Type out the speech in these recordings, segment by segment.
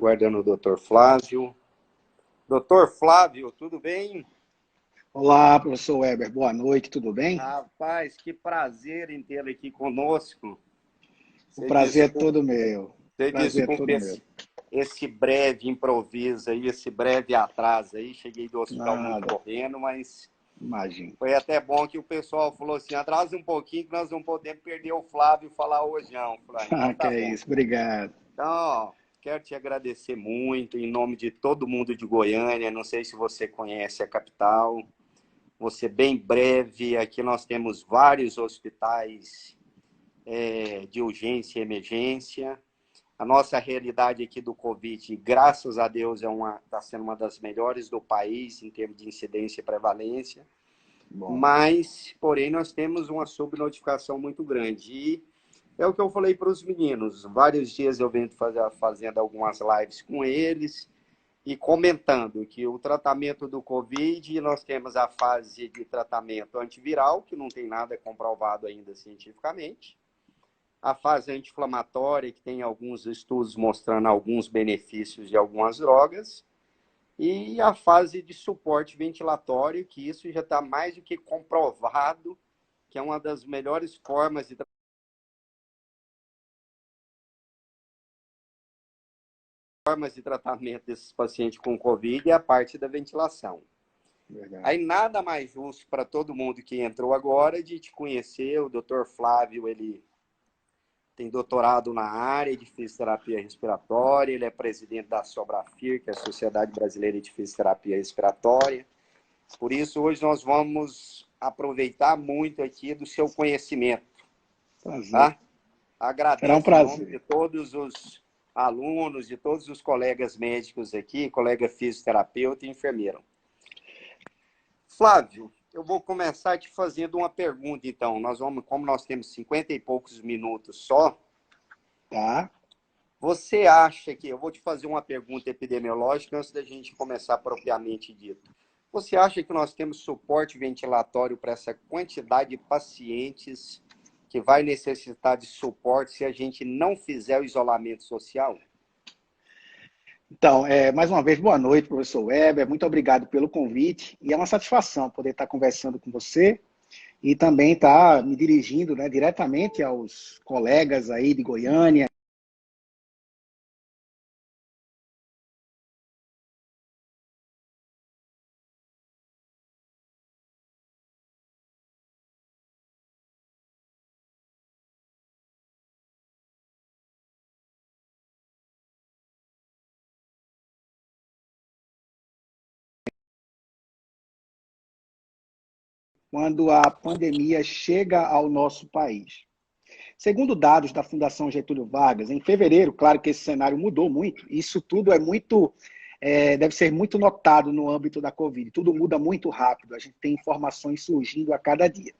aguardando o doutor Flávio. Doutor Flávio, tudo bem? Olá, professor Weber, boa noite, tudo bem? Rapaz, que prazer em tê-lo aqui conosco. O Você prazer é desculpa, todo meu. você Prazer é desculpa todo meu. esse breve improviso aí, esse breve atraso aí. Cheguei do hospital muito Nada, correndo, mas imagino. foi até bom que o pessoal falou assim, atrasa um pouquinho que nós não podemos perder o Flávio e falar hoje não. Eu falei, então Ah, que tá é bom. isso, obrigado. Então, ó, quero te agradecer muito em nome de todo mundo de Goiânia. Não sei se você conhece a capital. Vou ser bem breve. Aqui nós temos vários hospitais de urgência e emergência. A nossa realidade aqui do Covid, graças a Deus, está sendo uma das melhores do país em termos de incidência e prevalência. Bom, Mas, porém, nós temos uma subnotificação muito grande. E é o que eu falei para os meninos. Vários dias eu venho fazendo algumas lives com eles e comentando que o tratamento do Covid, nós temos a fase de tratamento antiviral, que não tem nada comprovado ainda cientificamente. A fase anti-inflamatória, que tem alguns estudos mostrando alguns benefícios de algumas drogas. E a fase de suporte ventilatório, que isso já está mais do que comprovado, que é uma das melhores formas de tratamento desses pacientes com Covid é a parte da ventilação. verdade. Aí nada mais justo para todo mundo que entrou agora de te conhecer. O Dr. Flávio, ele tem doutorado na área de fisioterapia respiratória, ele é presidente da Sobrafir, que é a Sociedade Brasileira de Fisioterapia Respiratória. Por isso, hoje nós vamos aproveitar muito aqui do seu conhecimento, Prazer. tá? Será um Agradeço em nome de prazer. todos os alunos, de todos os colegas médicos aqui, colega fisioterapeuta e enfermeiro. Flávio, eu vou começar te fazendo uma pergunta, então. Como nós temos 50 e poucos minutos só, Tá? você acha que... Eu vou te fazer uma pergunta epidemiológica antes da gente começar propriamente dito. Você acha que nós temos suporte ventilatório para essa quantidade de pacientes que vai necessitar de suporte se a gente não fizer o isolamento social? Então, mais uma vez, boa noite, professor Weber. Muito obrigado pelo convite. E é uma satisfação poder estar conversando com você e também estar me dirigindo, né, diretamente aos colegas aí de Goiânia. Quando a pandemia chega ao nosso país. Segundo dados da Fundação Getúlio Vargas, em fevereiro, claro que esse cenário mudou muito, isso tudo deve ser muito notado no âmbito da Covid, tudo muda muito rápido, a gente tem informações surgindo a cada dia.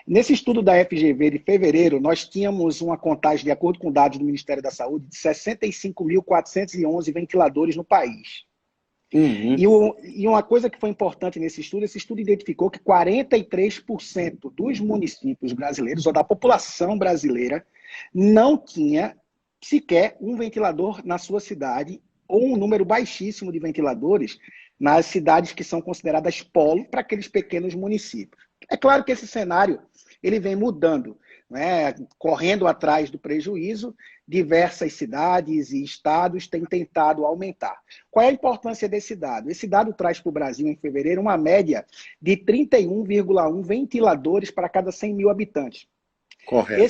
Nesse estudo da FGV de fevereiro, nós tínhamos uma contagem, de acordo com dados do Ministério da Saúde, de 65.411 ventiladores no país. Uhum. E uma coisa que foi importante nesse estudo, esse estudo identificou que 43% dos municípios brasileiros, ou da população brasileira, não tinha sequer um ventilador na sua cidade, ou um número baixíssimo de ventiladores nas cidades que são consideradas polo para aqueles pequenos municípios. É claro que esse cenário ele vem mudando, né? Correndo atrás do prejuízo, diversas cidades e estados têm tentado aumentar. Qual é a importância desse dado? Esse dado traz para o Brasil, em fevereiro, uma média de 31,1 ventiladores para cada 100 mil habitantes. Correto.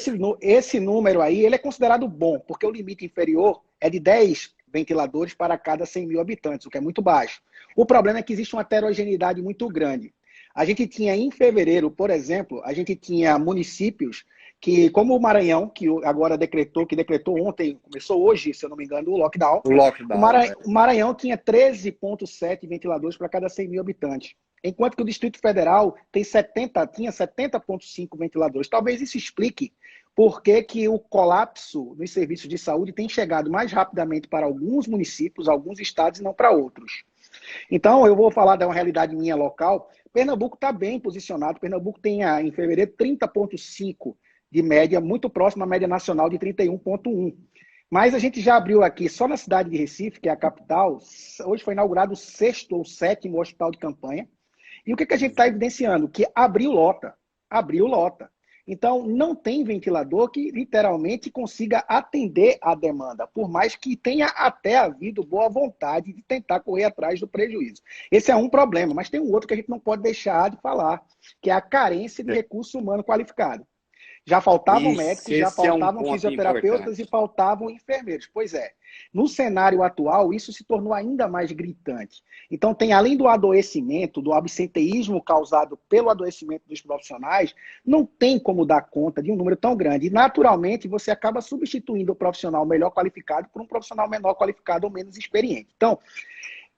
Esse número aí ele é considerado bom, porque o limite inferior é de 10 ventiladores para cada 100 mil habitantes, o que é muito baixo. O problema é que existe uma heterogeneidade muito grande. A gente tinha, em fevereiro, por exemplo, a gente tinha municípios que, como o Maranhão, que agora decretou ontem, começou hoje, se eu não me engano, o lockdown, O lockdown, é. O Maranhão tinha 13,7 ventiladores para cada 100 mil habitantes. Enquanto que o Distrito Federal tinha 70,5 ventiladores. Talvez isso explique por que o colapso nos serviços de saúde tem chegado mais rapidamente para alguns municípios, alguns estados e não para outros. Então, eu vou falar de uma realidade minha local. Pernambuco está bem posicionado. Pernambuco tem, em fevereiro, 30,5 de média, muito próximo à média nacional de 31,1. Mas a gente já abriu aqui, só na cidade de Recife, que é a capital, hoje foi inaugurado o 6º ou 7º hospital de campanha. E o que a gente está evidenciando? Que abriu lota. Abriu lota. Então, não tem ventilador que literalmente consiga atender a demanda, por mais que tenha até havido boa vontade de tentar correr atrás do prejuízo. Esse é um problema, mas tem um outro que a gente não pode deixar de falar, que é a carência de recurso humano qualificado. Já faltavam Isso, médicos, já esse é um faltavam ponto fisioterapeutas e importante. faltavam enfermeiros. Pois é. No cenário atual, isso se tornou ainda mais gritante. Então, tem além do adoecimento, do absenteísmo causado pelo adoecimento dos profissionais, não tem como dar conta de um número tão grande. E, naturalmente, você acaba substituindo o profissional melhor qualificado por um profissional menor qualificado ou menos experiente. Então,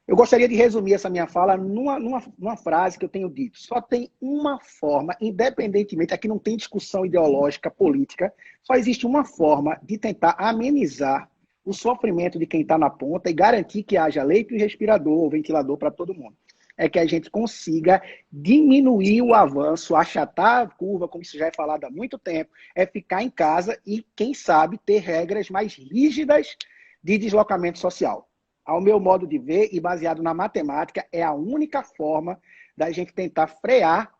eu gostaria de resumir essa minha fala numa frase que eu tenho dito. Só tem uma forma, independentemente, aqui não tem discussão ideológica, política, só existe uma forma de tentar amenizar o sofrimento de quem está na ponta e garantir que haja leito e respirador ou ventilador para todo mundo. É que a gente consiga diminuir o avanço, achatar a curva, como isso já é falado há muito tempo, é ficar em casa e, quem sabe, ter regras mais rígidas de deslocamento social. Ao meu modo de ver, e baseado na matemática, é a única forma da gente tentar frear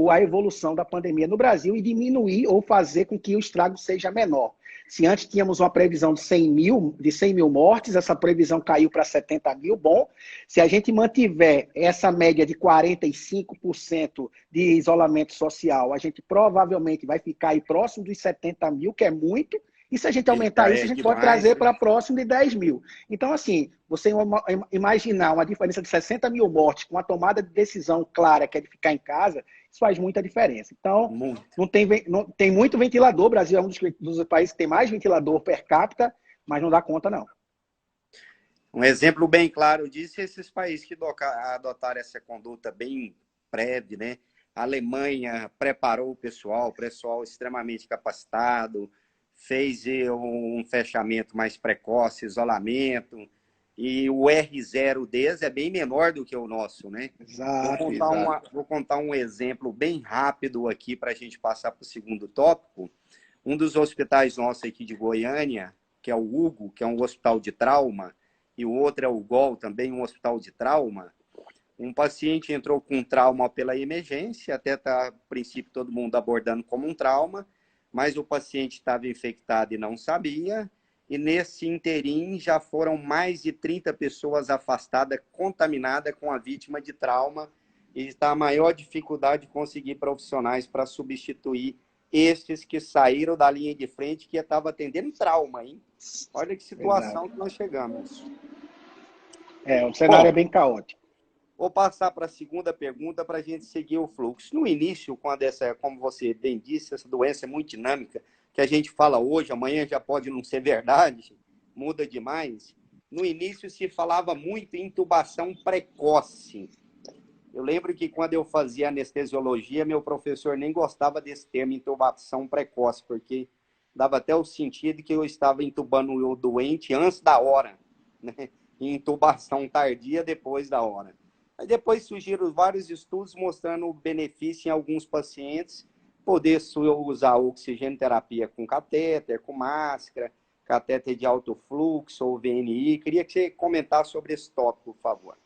a evolução da pandemia no Brasil e diminuir ou fazer com que o estrago seja menor. Se antes tínhamos uma previsão de 100 mil mortes, essa previsão caiu para 70 mil, bom. Se a gente mantiver essa média de 45% de isolamento social, a gente provavelmente vai ficar aí próximo dos 70 mil, que é muito. E se a gente aumentar isso, a gente pode trazer para próximo de 10 mil. Então, assim, você imaginar uma diferença de 60 mil mortes com a tomada de decisão clara, que é de ficar em casa, isso faz muita diferença. Então, não tem muito ventilador. O Brasil é um dos países que tem mais ventilador per capita, mas não dá conta, não. Um exemplo bem claro disso é esses países que adotaram essa conduta bem breve, né? A Alemanha preparou o pessoal extremamente capacitado, fez um fechamento mais precoce, isolamento, e o R0 deles é bem menor do que o nosso, né? Exato, vou contar um exemplo bem rápido aqui para a gente passar para o segundo tópico. Um dos hospitais nossos aqui de Goiânia, que é o Hugo, que é um hospital de trauma, e o outro é o GOL, também um hospital de trauma. Um paciente entrou com trauma pela emergência, até a princípio todo mundo abordando como um trauma, mas o paciente estava infectado e não sabia, e nesse interim já foram mais de 30 pessoas afastadas, contaminadas com a vítima de trauma, e está a maior dificuldade de conseguir profissionais para substituir estes que saíram da linha de frente, que estava atendendo trauma, hein? Olha que situação que nós chegamos. O cenário é bem caótico. Vou passar para a segunda pergunta para a gente seguir o fluxo. No início, quando como você bem disse, essa doença é muito dinâmica, que a gente fala hoje, amanhã já pode não ser verdade, muda demais. No início se falava muito em intubação precoce. Eu lembro que quando eu fazia anestesiologia, meu professor nem gostava desse termo intubação precoce, porque dava até o sentido que eu estava intubando o doente antes da hora, né? Intubação tardia depois da hora. Aí depois surgiram vários estudos mostrando o benefício em alguns pacientes, poder usar oxigênio terapia com catéter, com máscara, catéter de alto fluxo ou VNI. Queria que você comentasse sobre esse tópico, por favor.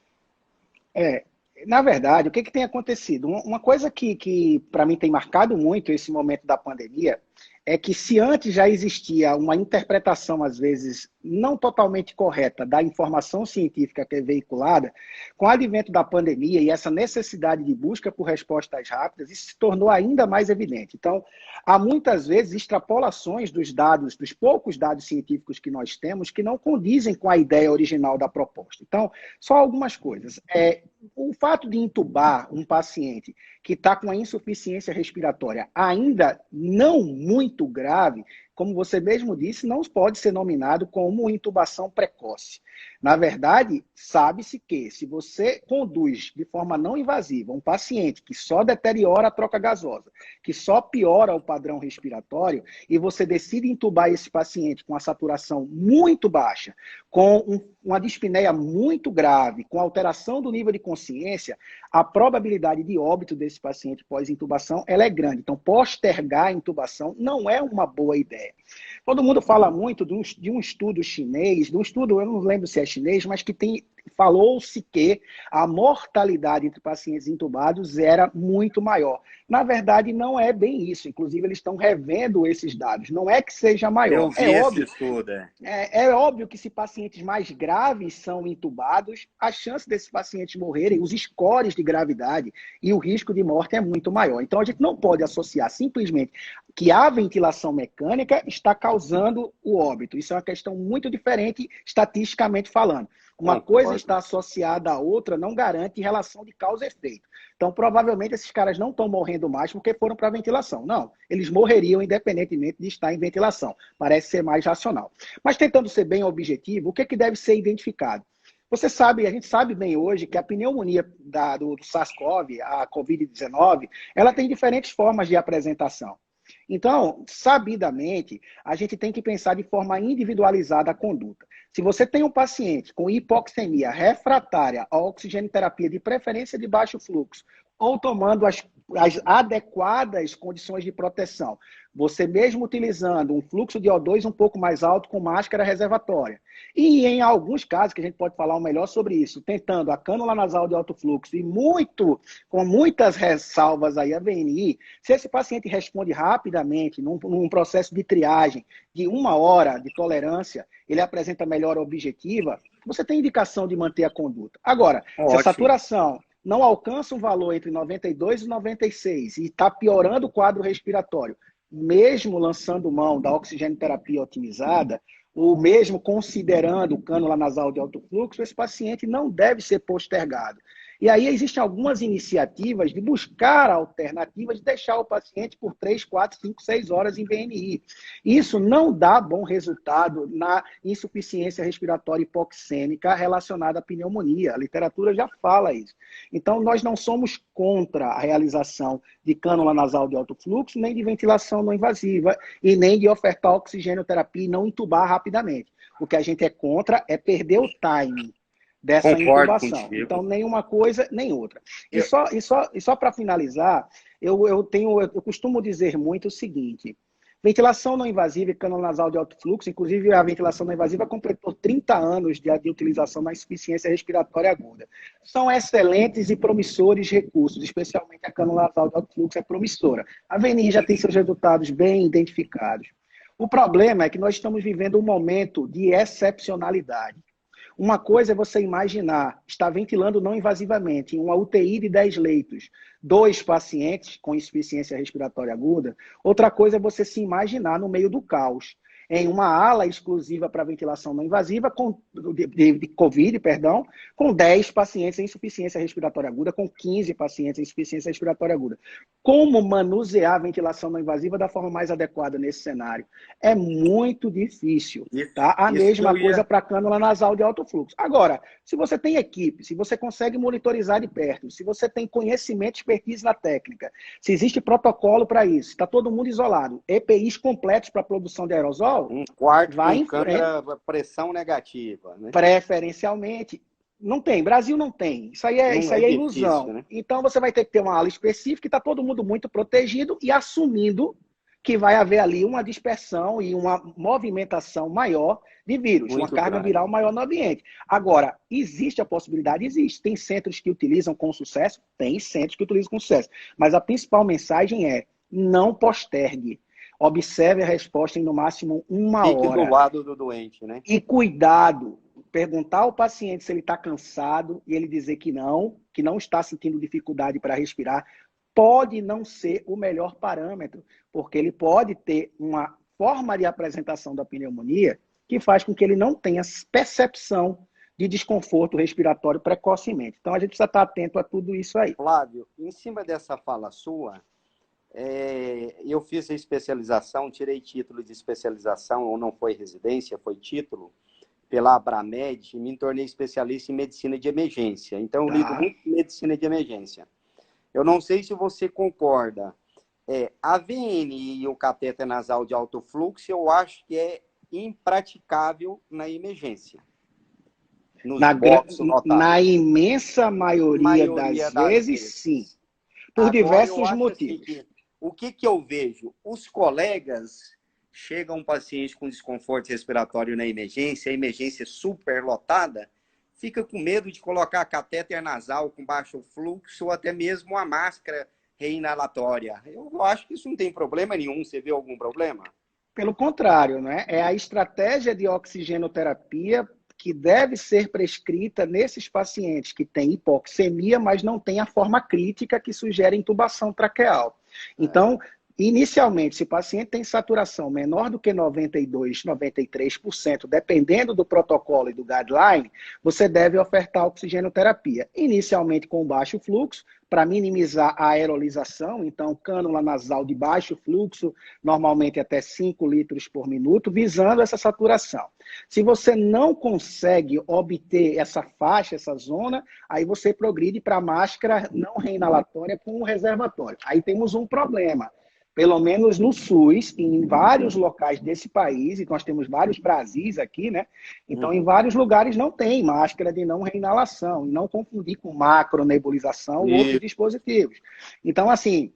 Na verdade, o que tem acontecido? Uma coisa que para mim tem marcado muito esse momento da pandemia é que se antes já existia uma interpretação, às vezes, não totalmente correta da informação científica que é veiculada, com o advento da pandemia e essa necessidade de busca por respostas rápidas, isso se tornou ainda mais evidente. Então, há muitas vezes extrapolações dos dados, dos poucos dados científicos que nós temos, que não condizem com a ideia original da proposta. Então, só algumas coisas. O fato de intubar um paciente que está com a insuficiência respiratória ainda não muito grave, como você mesmo disse, não pode ser nominado como intubação precoce. Na verdade, sabe-se que se você conduz de forma não invasiva um paciente que só deteriora a troca gasosa, que só piora o padrão respiratório, e você decide intubar esse paciente com a saturação muito baixa, com uma dispneia muito grave, com alteração do nível de consciência, a probabilidade de óbito desse paciente pós-intubação ela é grande. Então, postergar a intubação não é uma boa ideia. ideia. Todo mundo fala muito de um estudo chinês, de um estudo, eu não lembro se é chinês, mas que falou-se que a mortalidade entre pacientes intubados era muito maior. Na verdade, não é bem isso. Inclusive, eles estão revendo esses dados. Não é que seja maior. Eu vi esse estudo. É óbvio que se pacientes mais graves são intubados, a chance desses pacientes morrerem, os scores de gravidade e o risco de morte é muito maior. Então, a gente não pode associar simplesmente que a ventilação mecânica está causando o óbito. Isso é uma questão muito diferente, estatisticamente falando. Uma coisa está associada à outra não garante relação de causa e efeito. Então, provavelmente, esses caras não estão morrendo mais porque foram para a ventilação. Não, eles morreriam independentemente de estar em ventilação. Parece ser mais racional. Mas, tentando ser bem objetivo, o que deve ser identificado? Você sabe, a gente sabe bem hoje que a pneumonia do SARS-CoV, a COVID-19, ela tem diferentes formas de apresentação. Então, sabidamente, a gente tem que pensar de forma individualizada a conduta. Se você tem um paciente com hipoxemia refratária à oxigenoterapia, de preferência de baixo fluxo, ou tomando as adequadas condições de proteção, você mesmo utilizando um fluxo de O2 um pouco mais alto com máscara reservatória, e em alguns casos, que a gente pode falar melhor sobre isso, tentando a cânula nasal de alto fluxo e com muitas ressalvas aí a VNI, se esse paciente responde rapidamente num processo de triagem de 1 hora de tolerância, ele apresenta melhora objetiva, você tem indicação de manter a conduta. Agora, se a saturação não alcança um valor entre 92 e 96 e está piorando o quadro respiratório, mesmo lançando mão da oxigenoterapia otimizada, ou mesmo considerando cânula nasal de alto fluxo, esse paciente não deve ser postergado. E aí existem algumas iniciativas de buscar alternativas de deixar o paciente por 3, 4, 5, 6 horas em VNI. Isso não dá bom resultado na insuficiência respiratória hipoxêmica relacionada à pneumonia. A literatura já fala isso. Então, nós não somos contra a realização de cânula nasal de alto fluxo, nem de ventilação não invasiva, e nem de ofertar oxigenoterapia e não intubar rapidamente. O que a gente é contra é perder o timing dessa intubação. Contigo. Então, nenhuma coisa, nem outra. E só para finalizar, eu costumo dizer muito o seguinte: ventilação não invasiva e cânula nasal de alto fluxo, inclusive a ventilação não invasiva completou 30 anos de utilização na insuficiência respiratória aguda. São excelentes e promissores recursos, especialmente a cânula nasal de alto fluxo é promissora. A VNI já tem seus resultados bem identificados. O problema é que nós estamos vivendo um momento de excepcionalidade. Uma coisa é você imaginar, estar ventilando não invasivamente em uma UTI de 10 leitos, 2 pacientes com insuficiência respiratória aguda. Outra coisa é você se imaginar no meio do caos, em uma ala exclusiva para ventilação não invasiva, de COVID, com 10 pacientes em insuficiência respiratória aguda, com 15 pacientes em insuficiência respiratória aguda. Como manusear a ventilação não invasiva da forma mais adequada nesse cenário? É muito difícil. Tá? A mesma coisa para a cânula nasal de alto fluxo. Agora, se você tem equipe, se você consegue monitorizar de perto, se você tem conhecimento, expertise na técnica, se existe protocolo para isso, está todo mundo isolado, EPIs completos para produção de aerosol, um quarto com câmera pressão negativa, né? Preferencialmente. Não tem, Brasil não tem. Isso aí é ilusão. Difícil, né? Então você vai ter que ter uma ala específica e está todo mundo muito protegido e assumindo que vai haver ali uma dispersão e uma movimentação maior de vírus, uma carga viral maior no ambiente. Agora, existe a possibilidade? Existe. Tem centros que utilizam com sucesso? Tem centros que utilizam com sucesso. Mas a principal mensagem é: não postergue. Observe a resposta em no máximo 1 hora. Fique do lado do doente, né? E cuidado, perguntar ao paciente se ele está cansado e ele dizer que não está sentindo dificuldade para respirar, pode não ser o melhor parâmetro, porque ele pode ter uma forma de apresentação da pneumonia que faz com que ele não tenha percepção de desconforto respiratório precocemente. Então, a gente precisa estar atento a tudo isso aí. Flávio, em cima dessa fala sua, eu fiz a especialização, tirei título de especialização, ou não foi residência, foi título, pela Abramed, e me tornei especialista em medicina de emergência. Então, eu lido muito com medicina de emergência. Eu não sei se você concorda. A VNI e o catéter nasal de alto fluxo, eu acho que é impraticável na emergência. Na imensa maioria das vezes, sim. Por diversos motivos. Assim, o que eu vejo? Os colegas chega um paciente com desconforto respiratório na emergência, a emergência super lotada, fica com medo de colocar catéter nasal com baixo fluxo ou até mesmo a máscara reinalatória. Eu acho que isso não tem problema nenhum. Você vê algum problema? Pelo contrário, né? É a estratégia de oxigenoterapia que deve ser prescrita nesses pacientes que têm hipoxemia, mas não têm a forma crítica que sugere intubação traqueal. Então, inicialmente, se o paciente tem saturação menor do que 92, 93%, dependendo do protocolo e do guideline, você deve ofertar oxigenoterapia. Inicialmente com baixo fluxo, para minimizar a aerolização, então cânula nasal de baixo fluxo, normalmente até 5 litros por minuto, visando essa saturação. Se você não consegue obter essa faixa, essa zona, aí você progride para a máscara não reinalatória com o reservatório. Aí temos um problema. Pelo menos no SUS, em vários locais desse país, e nós temos vários Brasis aqui, né? Então, em vários lugares não tem máscara de não reinalação, e não confundir com macronebulização ou outros dispositivos. Então, assim,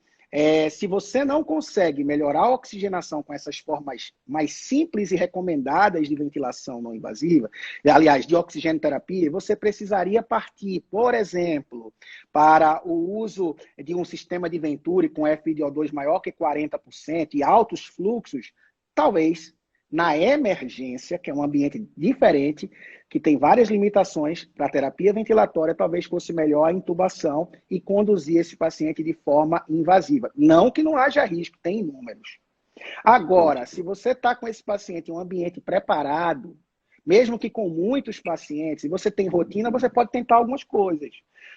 se você não consegue melhorar a oxigenação com essas formas mais simples e recomendadas de ventilação não invasiva, aliás, de oxigenoterapia, você precisaria partir, por exemplo, para o uso de um sistema de Venturi com FiO2 maior que 40% e altos fluxos, talvez na emergência, que é um ambiente diferente, que tem várias limitações para a terapia ventilatória, talvez fosse melhor a intubação e conduzir esse paciente de forma invasiva. Não que não haja risco, tem inúmeros. Agora, se você está com esse paciente em um ambiente preparado, mesmo que com muitos pacientes, e você tem rotina, você pode tentar algumas coisas.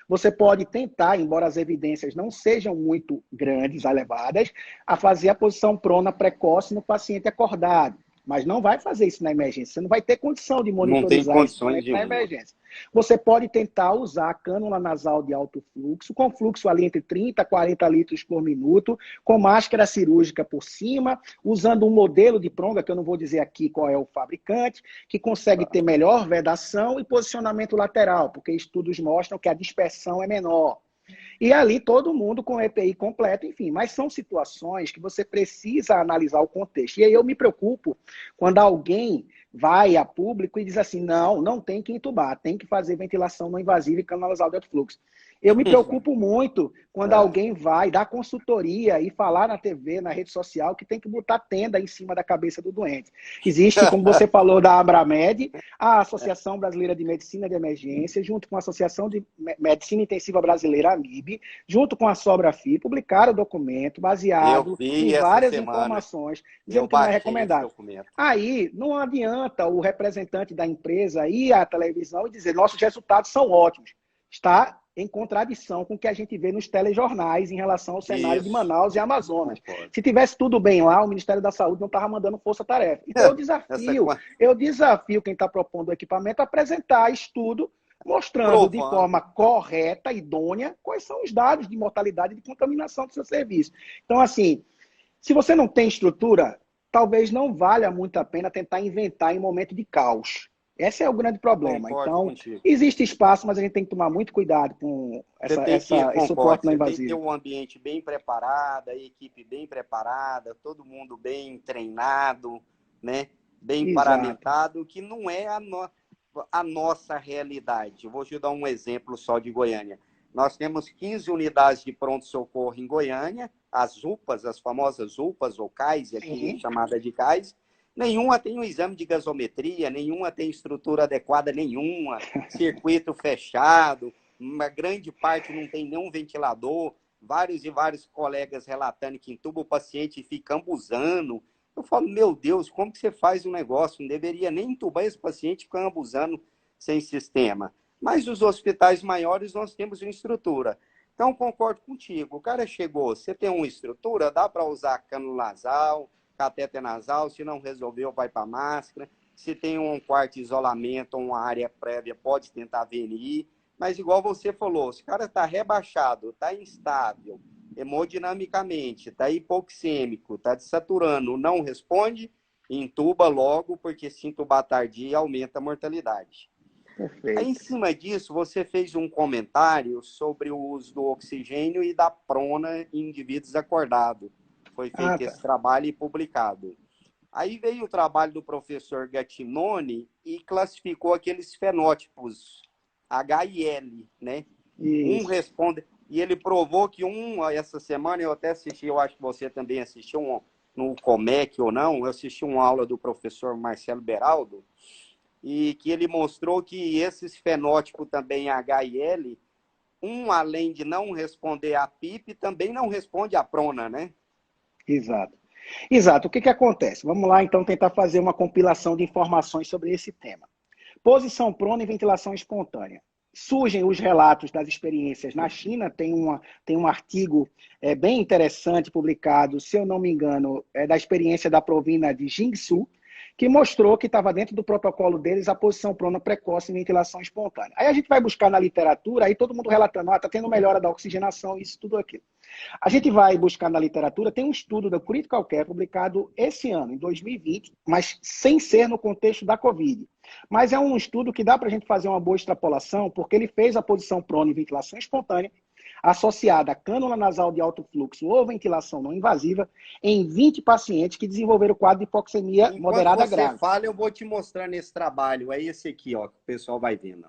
Você pode tentar, embora as evidências não sejam muito grandes, elevadas, a fazer a posição prona precoce no paciente acordado. Mas não vai fazer isso na emergência. Você não vai ter condição de monitorizar esse doente na emergência. Você pode tentar usar a cânula nasal de alto fluxo, com fluxo ali entre 30 a 40 litros por minuto, com máscara cirúrgica por cima, usando um modelo de pronga, que eu não vou dizer aqui qual é o fabricante, que consegue ter melhor vedação e posicionamento lateral, porque estudos mostram que a dispersão é menor. E ali todo mundo com EPI completo, enfim. Mas são situações que você precisa analisar o contexto. E aí eu me preocupo quando alguém vai a público e diz assim, não tem que intubar, tem que fazer ventilação não invasiva e cânula nasal de alto fluxo. Eu me preocupo muito quando alguém vai dar consultoria e falar na TV, na rede social, que tem que botar tenda em cima da cabeça do doente. Existe, como você falou, da Abramed, a Associação Brasileira de Medicina de Emergência, junto com a Associação de Medicina Intensiva Brasileira, AMIB, junto com a Sobrafi, publicaram o documento baseado em várias informações, dizendo que não é recomendável. Aí, não adianta o representante da empresa ir à televisão e dizer nossos resultados são ótimos. Está em contradição com o que a gente vê nos telejornais em relação ao cenário de Manaus e Amazonas. Se tivesse tudo bem lá, o Ministério da Saúde não estava mandando força-tarefa. Então eu desafio quem está propondo o equipamento a apresentar estudo mostrando de forma correta, idônea, quais são os dados de mortalidade e de contaminação do seu serviço. Então, assim, se você não tem estrutura, talvez não valha muito a pena tentar inventar em momento de caos. Esse é o grande problema. Então, existe espaço, mas a gente tem que tomar muito cuidado com esse suporte não invasivo. Tem que ter um ambiente bem preparado, a equipe bem preparada, todo mundo bem treinado, né? Bem paramentado, que não é a nossa realidade. Eu vou te dar um exemplo só de Goiânia. Nós temos 15 unidades de pronto-socorro em Goiânia, as UPAs, as famosas UPAs ou CAIS, aqui chamada de CAIS. Nenhuma tem um exame de gasometria, nenhuma tem estrutura adequada, nenhuma, circuito fechado, uma grande parte não tem nenhum ventilador, vários e vários colegas relatando que entuba o paciente e fica ambuzando. Eu falo, meu Deus, como que você faz um negócio? Não deveria nem entubar esse paciente e ficar ambuzando sem sistema. Mas os hospitais maiores nós temos uma estrutura. Então, concordo contigo. O cara chegou, você tem uma estrutura, dá para usar cânula nasal, catéter nasal, se não resolveu, vai para máscara. Se tem um quarto de isolamento ou uma área prévia, pode tentar venir. Mas igual você falou, se o cara está rebaixado, está instável, hemodinamicamente, está hipoxêmico, está desaturando, não responde, intuba logo, porque se intubar tardia, aumenta a mortalidade. Perfeito. Aí, em cima disso, você fez um comentário sobre o uso do oxigênio e da prona em indivíduos acordados. Foi feito esse trabalho e publicado. Aí veio o trabalho do professor Gattinone e classificou aqueles fenótipos H e L, né? Um Isso. responde... E ele provou que essa semana eu até assisti, eu acho que você também assistiu no Comec ou não, eu assisti uma aula do professor Marcelo Beraldo, e que ele mostrou que esses fenótipos também H e L, além de não responder a PIP, também não responde a prona, né? Exato. Exato. O que acontece? Vamos lá, então, tentar fazer uma compilação de informações sobre esse tema. Posição prona e ventilação espontânea. Surgem os relatos das experiências na China, tem um artigo bem interessante publicado, se eu não me engano, da experiência da provina de Jiangsu, que mostrou que estava dentro do protocolo deles a posição prona precoce e ventilação espontânea. Aí a gente vai buscar na literatura, aí todo mundo relatando, está tendo melhora da oxigenação, isso, tudo aquilo. A gente vai buscar na literatura, tem um estudo da Critical Care publicado esse ano, em 2020, mas sem ser no contexto da Covid. Mas é um estudo que dá para a gente fazer uma boa extrapolação, porque ele fez a posição prona e ventilação espontânea, associada a cânula nasal de alto fluxo ou ventilação não invasiva, em 20 pacientes que desenvolveram quadro de hipoxemia moderada grave. Enquanto você fala, eu vou te mostrar nesse trabalho. É esse aqui, ó, que o pessoal vai vendo.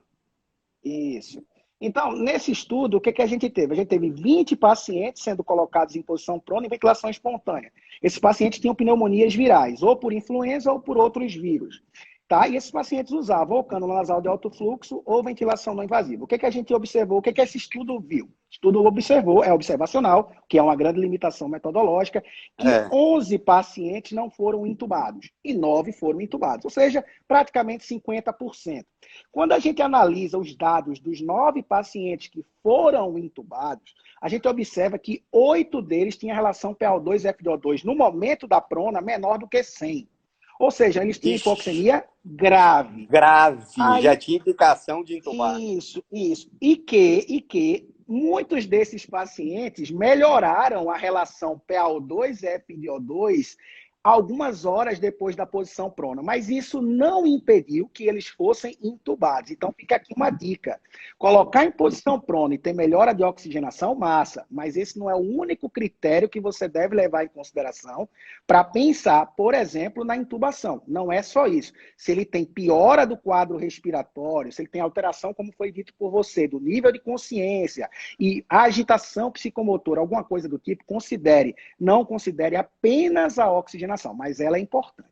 Isso. Então, nesse estudo, o que a gente teve? A gente teve 20 pacientes sendo colocados em posição prona e ventilação espontânea. Esses pacientes tinham pneumonias virais, ou por influenza ou por outros vírus. Tá? E esses pacientes usavam ou cânula nasal de alto fluxo ou ventilação não invasiva. O que a gente observou? O que esse estudo viu? O estudo observou, é observacional, que é uma grande limitação metodológica, que 11 pacientes não foram intubados e 9 foram intubados, ou seja, praticamente 50%. Quando a gente analisa os dados dos 9 pacientes que foram intubados, a gente observa que 8 deles tinham relação PaO2-FiO2 no momento da prona menor do que 100. Ou seja, eles tinham hipoxemia grave. Grave, aí, já tinha indicação de intubar. Isso. E que muitos desses pacientes melhoraram a relação PaO2-FiO2 algumas horas depois da posição prona. Mas isso não impediu que eles fossem intubados. Então fica aqui uma dica. Colocar em posição prona e ter melhora de oxigenação, massa. Mas esse não é o único critério que você deve levar em consideração para pensar, por exemplo, na intubação. Não é só isso. Se ele tem piora do quadro respiratório, se ele tem alteração, como foi dito por você, do nível de consciência e agitação psicomotora, alguma coisa do tipo, não considere apenas a oxigenação, mas ela é importante.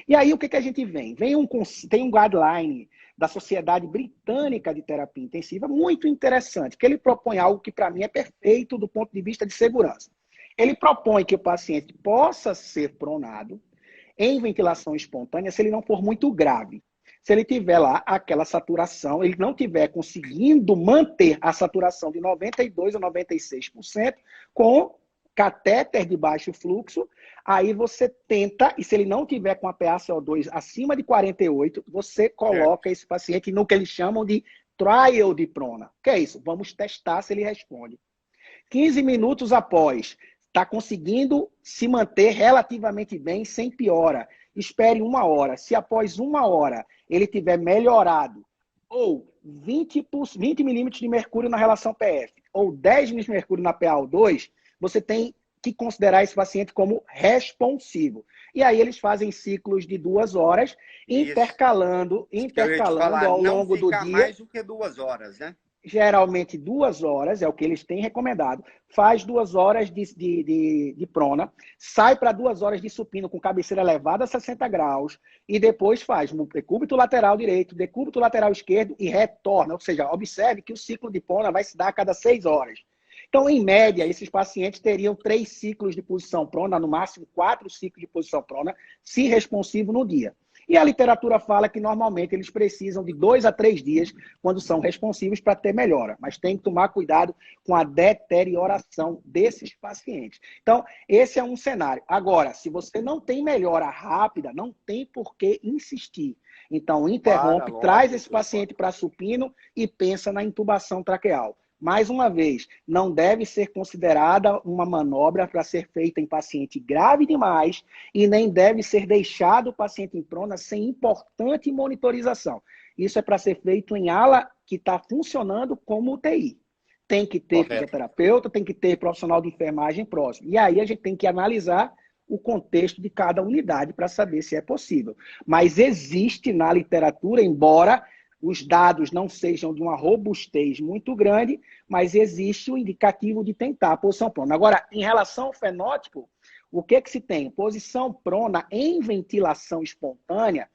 E aí o que a gente vem? Tem um guideline da Sociedade Britânica de Terapia Intensiva muito interessante, que ele propõe algo que para mim é perfeito do ponto de vista de segurança. Ele propõe que o paciente possa ser pronado em ventilação espontânea se ele não for muito grave. Se ele tiver lá aquela saturação, ele não estiver conseguindo manter a saturação de 92% a 96% com catéter de baixo fluxo, aí você tenta, e se ele não tiver com a PaCO2 acima de 48, você coloca esse paciente no que eles chamam de trial de prona. O que é isso? Vamos testar se ele responde. 15 minutos após, está conseguindo se manter relativamente bem, sem piora. Espere 1 hora. Se após 1 hora ele tiver melhorado, ou 20 milímetros de mercúrio na relação PF, ou 10 milímetros de mercúrio na PaO2, você tem que considerar esse paciente como responsivo. E aí eles fazem ciclos de 2 horas, intercalando ao longo do dia. Não fica mais do que 2 horas, né? Geralmente 2 horas, é o que eles têm recomendado. Faz 2 horas de prona, sai para 2 horas de supino com cabeceira elevada a 60 graus e depois faz um decúbito lateral direito, decúbito lateral esquerdo e retorna. Ou seja, observe que o ciclo de prona vai se dar a cada 6 horas. Então, em média, esses pacientes teriam 3 ciclos de posição prona, no máximo 4 ciclos de posição prona, se responsivo no dia. E a literatura fala que normalmente eles precisam de 2 a 3 dias quando são responsivos para ter melhora. Mas tem que tomar cuidado com a deterioração desses pacientes. Então, esse é um cenário. Agora, se você não tem melhora rápida, não tem por que insistir. Então, interrompe, traz esse paciente para supino e pensa na intubação traqueal. Mais uma vez, não deve ser considerada uma manobra para ser feita em paciente grave demais e nem deve ser deixado o paciente em prona sem importante monitorização. Isso é para ser feito em ala que está funcionando como UTI. Tem que ter fisioterapeuta, tem que ter profissional de enfermagem próximo. E aí a gente tem que analisar o contexto de cada unidade para saber se é possível. Mas existe na literatura, embora os dados não sejam de uma robustez muito grande, mas existe o indicativo de tentar a posição prona. Agora, em relação ao fenótipo, o que se tem? Posição prona em ventilação espontânea,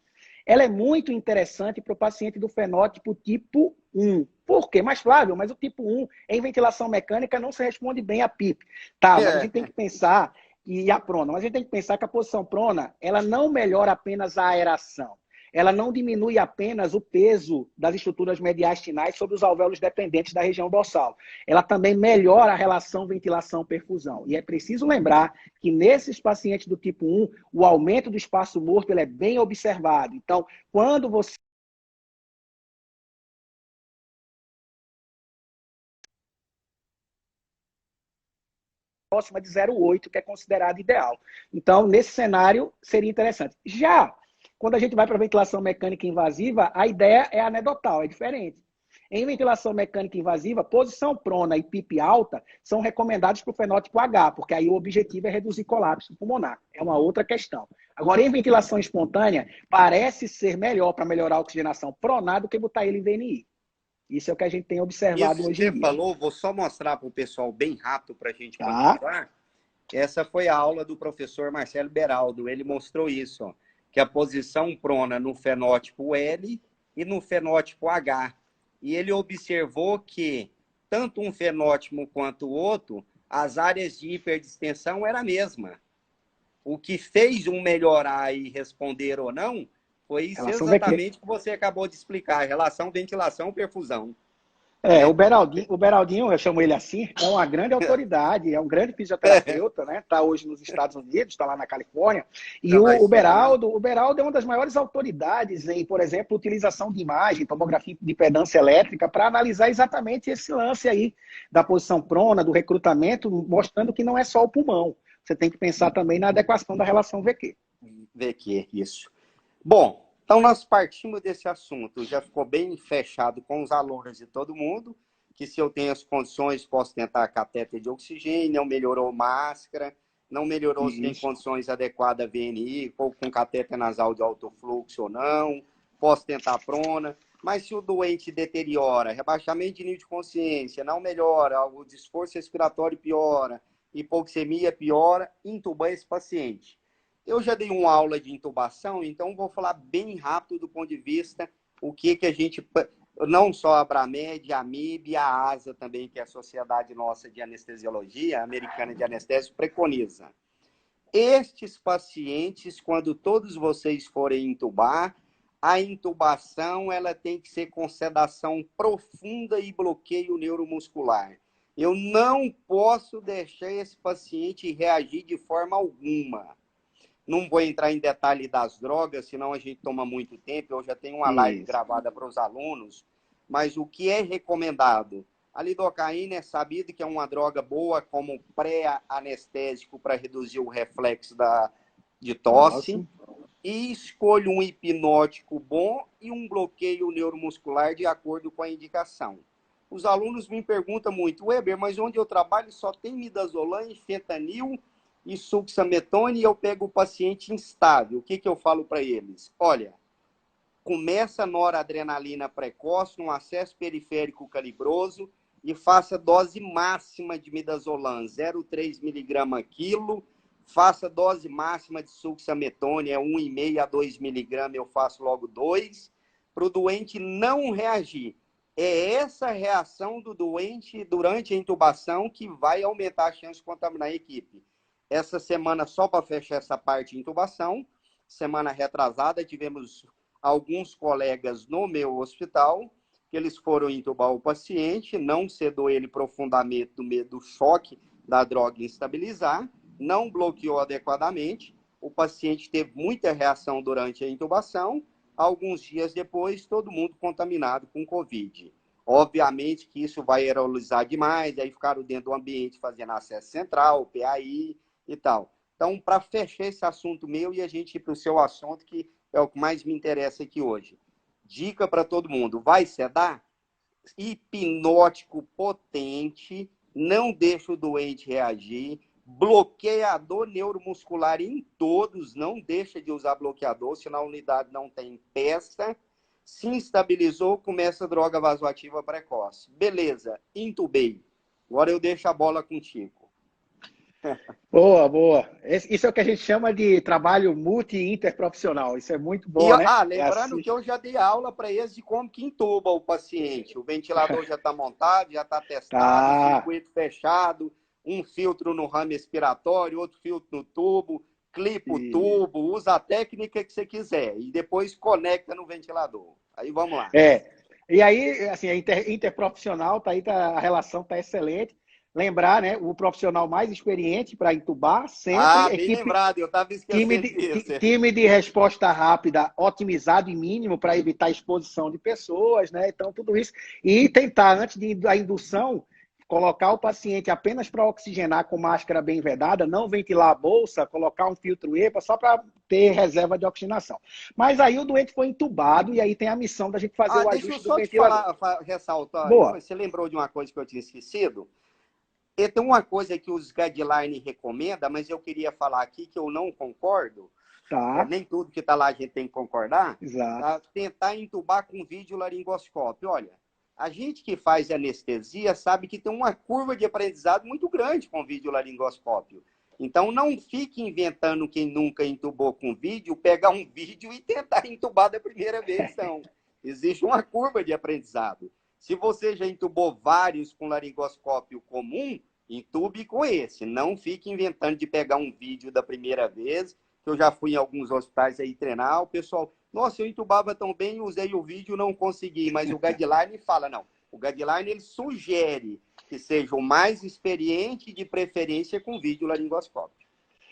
ela é muito interessante para o paciente do fenótipo tipo 1. Por quê? Mas, Flávio, mas o tipo 1 em ventilação mecânica não se responde bem a PIP. Tá, mas a gente tem que pensar, e a prona, mas a gente tem que pensar que a posição prona, ela não melhora apenas a aeração. Ela não diminui apenas o peso das estruturas mediastinais sobre os alvéolos dependentes da região dorsal. Ela também melhora a relação ventilação-perfusão. E é preciso lembrar que nesses pacientes do tipo 1, o aumento do espaço morto ele é bem observado. Então, quando você próxima de 0,8, que é considerado ideal. Então, nesse cenário, seria interessante. Já quando a gente vai para a ventilação mecânica invasiva, a ideia é anedotal, é diferente. Em ventilação mecânica invasiva, posição prona e PIP alta são recomendados para o fenótipo H, porque aí o objetivo é reduzir colapso pulmonar. É uma outra questão. Agora, em ventilação espontânea, parece ser melhor para melhorar a oxigenação pronar do que botar ele em VNI. Isso é o que a gente tem observado Isso que hoje em você dia. falou, vou só mostrar para o pessoal bem rápido para a gente Tá? continuar. Essa foi a aula do professor Marcelo Beraldo. Ele mostrou isso, ó, que a posição prona no fenótipo L e no fenótipo H. E ele observou que tanto um fenótipo quanto o outro, as áreas de hiperdistensão era a mesma. O que fez um melhorar e responder ou não foi isso Relação VQ. exatamente que você acabou de explicar, relação ventilação-perfusão. O Né? Beraldinho, eu chamo ele assim, é uma grande autoridade, é um grande fisioterapeuta, né? Está hoje nos Estados Unidos, está lá na Califórnia. E Já vai o ser, né? Beraldo é uma das maiores autoridades em, por exemplo, utilização de imagem, tomografia de impedância elétrica, para analisar exatamente esse lance aí da posição prona, do recrutamento, mostrando que não é só o pulmão. Você tem que pensar também na adequação da relação VQ. VQ, isso. Bom, então nós partimos desse assunto, já ficou bem fechado com os alunos de todo mundo, que se eu tenho as condições, posso tentar catéter de oxigênio, não melhorou máscara, não melhorou se tem Isso. condições adequadas VNI, ou com catéter nasal de alto fluxo ou não, posso tentar prona, mas se o doente deteriora, rebaixamento de nível de consciência, não melhora, o desforço respiratório piora, hipoxemia piora, intubar esse paciente. Eu já dei uma aula de intubação, então vou falar bem rápido do ponto de vista o que a gente, não só a Abramed, a AMIB e a ASA também, que é a Sociedade Nossa de Anestesiologia, Americana de Anestésio, preconiza. Estes pacientes, quando todos vocês forem intubar, a intubação ela tem que ser com sedação profunda e bloqueio neuromuscular. Eu não posso deixar esse paciente reagir de forma alguma. Não vou entrar em detalhe das drogas, senão a gente toma muito tempo. Eu já tenho uma live Isso. gravada para os alunos. Mas o que é recomendado? A lidocaína é sabido que é uma droga boa como pré-anestésico para reduzir o reflexo de tosse. E escolho um hipnótico bom e um bloqueio neuromuscular de acordo com a indicação. Os alunos me perguntam muito, Weber, mas onde eu trabalho só tem midazolam, fentanil e succinilmetone e eu pego o paciente instável. O que eu falo para eles? Olha, começa noradrenalina precoce, num acesso periférico calibroso e faça dose máxima de midazolam, 0,3 mg quilo. Faça dose máxima de succinilmetone, é 1,5 a 2 mg, eu faço logo 2, para o doente não reagir. É essa reação do doente durante a intubação que vai aumentar a chance de contaminar a equipe. Essa semana, só para fechar essa parte de intubação, semana retrasada, tivemos alguns colegas no meu hospital, que eles foram intubar o paciente, não sedou ele profundamente do medo do choque da droga instabilizar, não bloqueou adequadamente, o paciente teve muita reação durante a intubação, alguns dias depois, todo mundo contaminado com Covid. Obviamente que isso vai aerolizar demais, aí ficaram dentro do ambiente fazendo acesso central, PAI e tal. Então, para fechar esse assunto meu e a gente ir para o seu assunto, que é o que mais me interessa aqui hoje. Dica para todo mundo, vai sedar? Hipnótico potente, não deixa o doente reagir, bloqueador neuromuscular em todos, não deixa de usar bloqueador, se na unidade não tem peça, se estabilizou, começa a droga vasoativa precoce. Beleza, intubei. Agora eu deixo a bola contigo. Boa, boa. Isso é o que a gente chama de trabalho multi-interprofissional. Isso é muito bom, né? Lembrando que eu já dei aula para eles de como que intuba o paciente. O ventilador já está montado, já está testado, circuito fechado, um filtro no ramo expiratório, outro filtro no tubo, clipa o tubo, usa a técnica que você quiser e depois conecta no ventilador. Aí vamos lá. E aí, assim, interprofissional, tá aí, a relação está excelente. Lembrar, né, o profissional mais experiente para entubar, sempre bem lembrado, eu estava esquecendo disso. Time de resposta rápida otimizado e mínimo para evitar a exposição de pessoas, né? Então, tudo isso. E tentar, antes da indução, colocar o paciente apenas para oxigenar com máscara bem vedada, não ventilar a bolsa, colocar um filtro EPA só para ter reserva de oxigenação. Mas aí o doente foi entubado e aí tem a missão da gente fazer o ajuste do ventilador. Deixa eu só te ressaltar. Boa. Você lembrou de uma coisa que eu tinha esquecido? E tem uma coisa que os guidelines recomendam, mas eu queria falar aqui que eu não concordo. Tá. Nem tudo que está lá a gente tem que concordar. Exato. Tá? Tentar entubar com videolaringoscópio. Olha, a gente que faz anestesia sabe que tem uma curva de aprendizado muito grande com videolaringoscópio. Então, não fique inventando quem nunca entubou com vídeo, pegar um vídeo e tentar entubar da primeira vez, não. Existe uma curva de aprendizado. Se você já entubou vários com laringoscópio comum, entube com esse. Não fique inventando de pegar um vídeo da primeira vez, que eu já fui em alguns hospitais aí treinar. O pessoal, nossa, eu entubava tão bem, usei o vídeo, não consegui. Mas o guideline fala, não. O guideline, ele sugere que seja o mais experiente, de preferência com vídeo laringoscópio.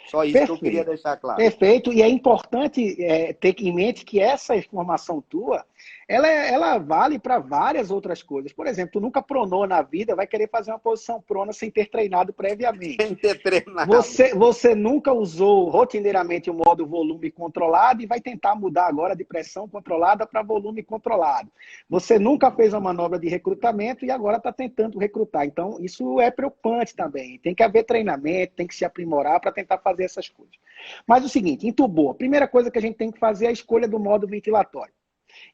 Só isso que eu queria deixar claro. Perfeito. E é importante ter em mente que essa informação tua, ela vale para várias outras coisas. Por exemplo, tu nunca pronou na vida, vai querer fazer uma posição prona sem ter treinado previamente. Sem ter treinado. Você nunca usou rotineiramente o modo volume controlado e vai tentar mudar agora de pressão controlada para volume controlado. Você nunca fez uma manobra de recrutamento e agora está tentando recrutar. Então, isso é preocupante também. Tem que haver treinamento, tem que se aprimorar para tentar fazer essas coisas. Mas o seguinte, entubou. A primeira coisa que a gente tem que fazer é a escolha do modo ventilatório.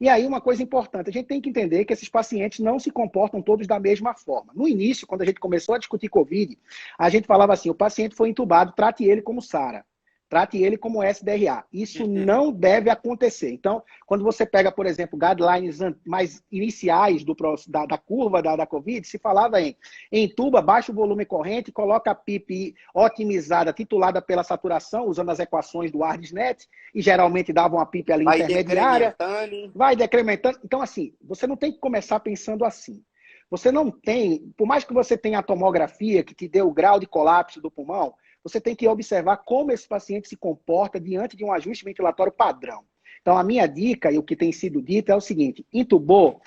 E aí, uma coisa importante, a gente tem que entender que esses pacientes não se comportam todos da mesma forma. No início, quando a gente começou a discutir Covid, a gente falava assim, o paciente foi entubado, trate ele como SARA. Trate ele como SDRA. Isso não deve acontecer. Então, quando você pega, por exemplo, guidelines mais iniciais da curva da Covid, se falava em entuba, baixa o volume corrente, coloca a PIP otimizada, titulada pela saturação, usando as equações do ARDSNet, e geralmente dava uma PIP ali intermediária. Vai decrementando. Então, assim, você não tem que começar pensando assim. Você não tem, por mais que você tenha a tomografia que te dê o grau de colapso do pulmão, você tem que observar como esse paciente se comporta diante de um ajuste ventilatório padrão. Então, a minha dica, e o que tem sido dito, é o seguinte, entubou,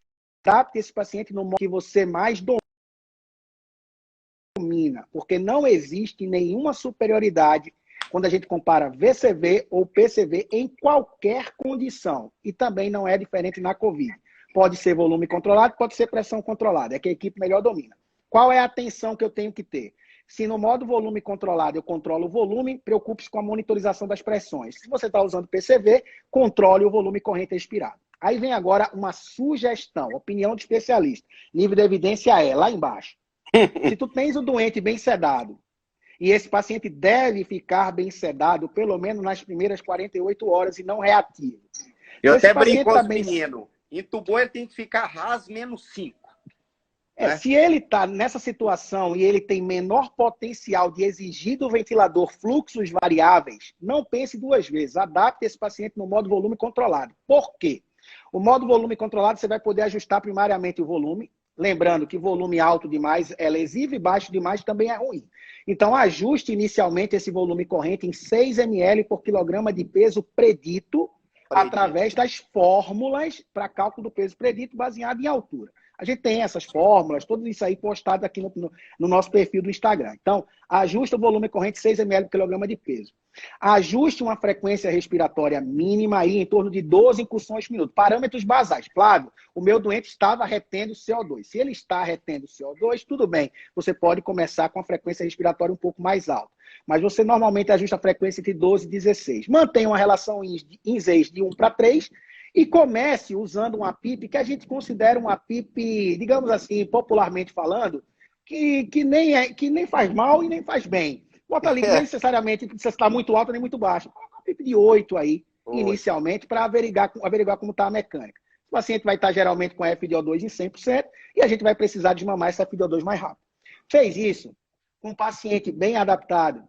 trate esse paciente no modo que você mais domina, porque não existe nenhuma superioridade quando a gente compara VCV ou PCV em qualquer condição. E também não é diferente na COVID. Pode ser volume controlado, pode ser pressão controlada, é que a equipe melhor domina. Qual é a atenção que eu tenho que ter? Se no modo volume controlado eu controlo o volume, preocupe-se com a monitorização das pressões. Se você está usando PCV, controle o volume corrente expirado. Aí vem agora uma sugestão, opinião de especialista. Nível de evidência é lá embaixo. Se tu tens o doente bem sedado, e esse paciente deve ficar bem sedado pelo menos nas primeiras 48 horas e não reativo. Eu até brinco com os meninos. Entubou, ele tem que ficar RAS menos 5. Se ele está nessa situação e ele tem menor potencial de exigir do ventilador fluxos variáveis, não pense duas vezes. Adapte esse paciente no modo volume controlado. Por quê? O modo volume controlado você vai poder ajustar primariamente o volume. Lembrando que volume alto demais é lesivo e baixo demais também é ruim. Então, ajuste inicialmente esse volume corrente em 6 ml por quilograma de peso predito, através das fórmulas para cálculo do peso predito baseado em altura. A gente tem essas fórmulas, tudo isso aí postado aqui no nosso perfil do Instagram. Então, ajusta o volume corrente 6 ml por quilograma de peso. Ajuste uma frequência respiratória mínima aí em torno de 12 incursões por minuto. Parâmetros basais. Flávio, o meu doente estava retendo CO2. Se ele está retendo CO2, tudo bem. Você pode começar com a frequência respiratória um pouco mais alta. Mas você normalmente ajusta a frequência entre 12 e 16. Mantenha uma relação INS de 1 para 3 e comece usando uma PIP que a gente considera uma PIP, digamos assim, popularmente falando, que nem faz mal e nem faz bem. Bota ali, nem necessariamente precisa estar muito alta nem muito baixa. Coloca uma PIP de 8 aí, inicialmente, para averiguar como está a mecânica. O paciente vai estar geralmente com a FiO2 em 100% e a gente vai precisar desmamar essa FiO2 mais rápido. Fez isso, com um paciente bem adaptado,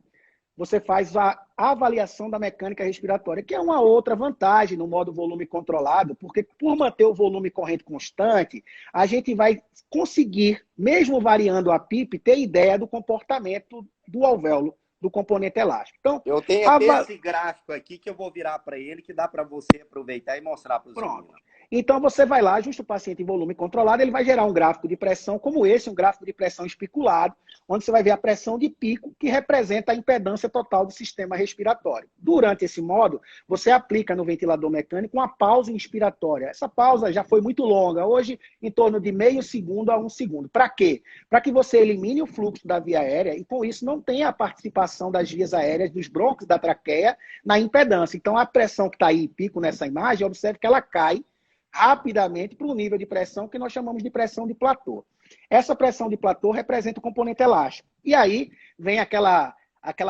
você faz a avaliação da mecânica respiratória, que é uma outra vantagem no modo volume controlado, porque por manter o volume corrente constante, a gente vai conseguir, mesmo variando a PIP, ter ideia do comportamento do alvéolo, do componente elástico. Então, eu tenho até esse gráfico aqui que eu vou virar para ele, que dá para você aproveitar e mostrar para os meninos. Então, você vai lá, ajusta o paciente em volume controlado, ele vai gerar um gráfico de pressão como esse, um gráfico de pressão especulado, onde você vai ver a pressão de pico, que representa a impedância total do sistema respiratório. Durante esse modo, você aplica no ventilador mecânico uma pausa inspiratória. Essa pausa já foi muito longa, hoje em torno de meio segundo a 1 segundo. Para quê? Para que você elimine o fluxo da via aérea e, com isso, não tenha a participação das vias aéreas, dos brônquios da traqueia na impedância. Então, a pressão que está aí, pico nessa imagem, observe que ela cai rapidamente para o nível de pressão que nós chamamos de pressão de platô. Essa pressão de platô representa o componente elástico. E aí vem aquela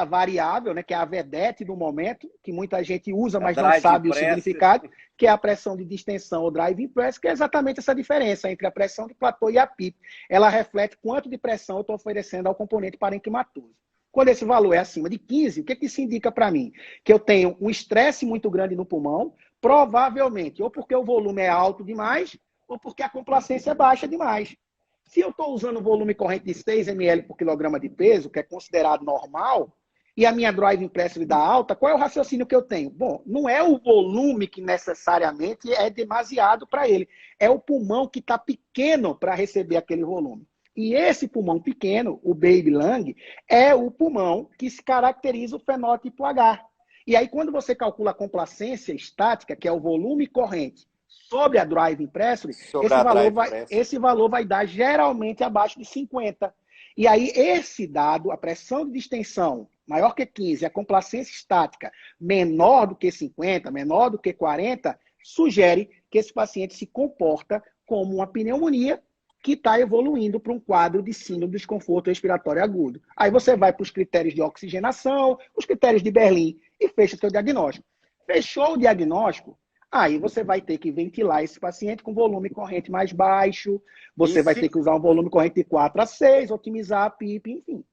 variável, né, que é a vedete do momento, que muita gente usa, mas não sabe o significado, que é a pressão de distensão ou driving press, que é exatamente essa diferença entre a pressão de platô e a PIP. Ela reflete quanto de pressão eu estou oferecendo ao componente parenquimatoso. Quando esse valor é acima de 15, o que isso indica para mim? Que eu tenho um estresse muito grande no pulmão, provavelmente, ou porque o volume é alto demais, ou porque a complacência é baixa demais. Se eu estou usando um volume corrente de 6 ml por quilograma de peso, que é considerado normal, e a minha driving pressure dá alta, qual é o raciocínio que eu tenho? Bom, não é o volume que necessariamente é demasiado para ele, é o pulmão que está pequeno para receber aquele volume. E esse pulmão pequeno, o baby lung, é o pulmão que se caracteriza o fenótipo H. E aí, quando você calcula a complacência estática, que é o volume corrente, sobre a driving pressure, esse valor vai dar geralmente abaixo de 50. E aí, esse dado, a pressão de distensão maior que 15, a complacência estática menor do que 50, menor do que 40, sugere que esse paciente se comporta como uma pneumonia que está evoluindo para um quadro de síndrome de desconforto respiratório agudo. Aí você vai para os critérios de oxigenação, os critérios de Berlim e fecha seu diagnóstico. Fechou o diagnóstico, aí você vai ter que ventilar esse paciente com volume corrente mais baixo, você vai ter que usar um volume corrente de 4 a 6, otimizar a PIP, enfim.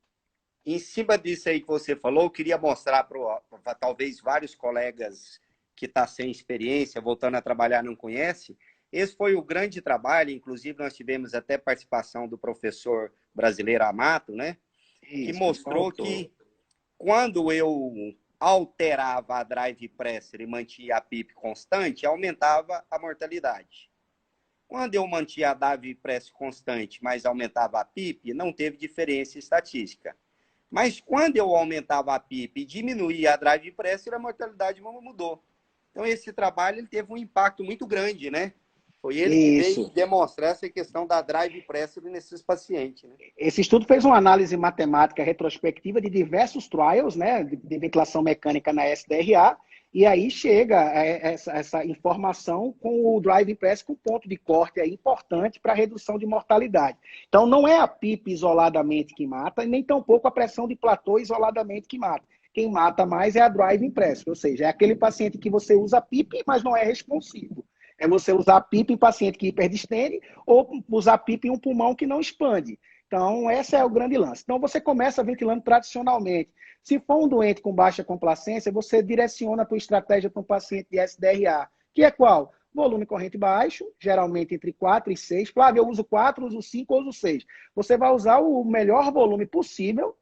Em cima disso aí que você falou, eu queria mostrar para talvez vários colegas que estão sem experiência, voltando a trabalhar, não conhecem. Esse foi o grande trabalho, inclusive nós tivemos até participação do professor brasileiro Amato, né? Que mostrou que quando eu alterava a drive pressure e mantinha a PIP constante, aumentava a mortalidade. Quando eu mantinha a drive pressure constante, mas aumentava a PIP, não teve diferença estatística. Mas quando eu aumentava a PIP e diminuía a drive pressure, a mortalidade mudou. Então esse trabalho ele teve um impacto muito grande, né? Foi ele que veio demonstrar essa questão da drive pressure nesses pacientes. Né? Esse estudo fez uma análise matemática retrospectiva de diversos trials, né, de ventilação mecânica na SDRA, e aí chega essa informação com o drive pressure com ponto de corte aí importante para redução de mortalidade. Então, não é a PIP isoladamente que mata, e nem tampouco a pressão de platô isoladamente que mata. Quem mata mais é a drive pressure, ou seja, é aquele paciente que você usa PIP, mas não é responsivo. É você usar PIP em paciente que hiperdistende ou usar PIP em um pulmão que não expande. Então, esse é o grande lance. Então, você começa ventilando tradicionalmente. Se for um doente com baixa complacência, você direciona a tua estratégia para um paciente de SDRA, que é qual? Volume corrente baixo, geralmente entre 4 e 6. Flávio, eu uso 4, uso 5, uso 6. Você vai usar o melhor volume possível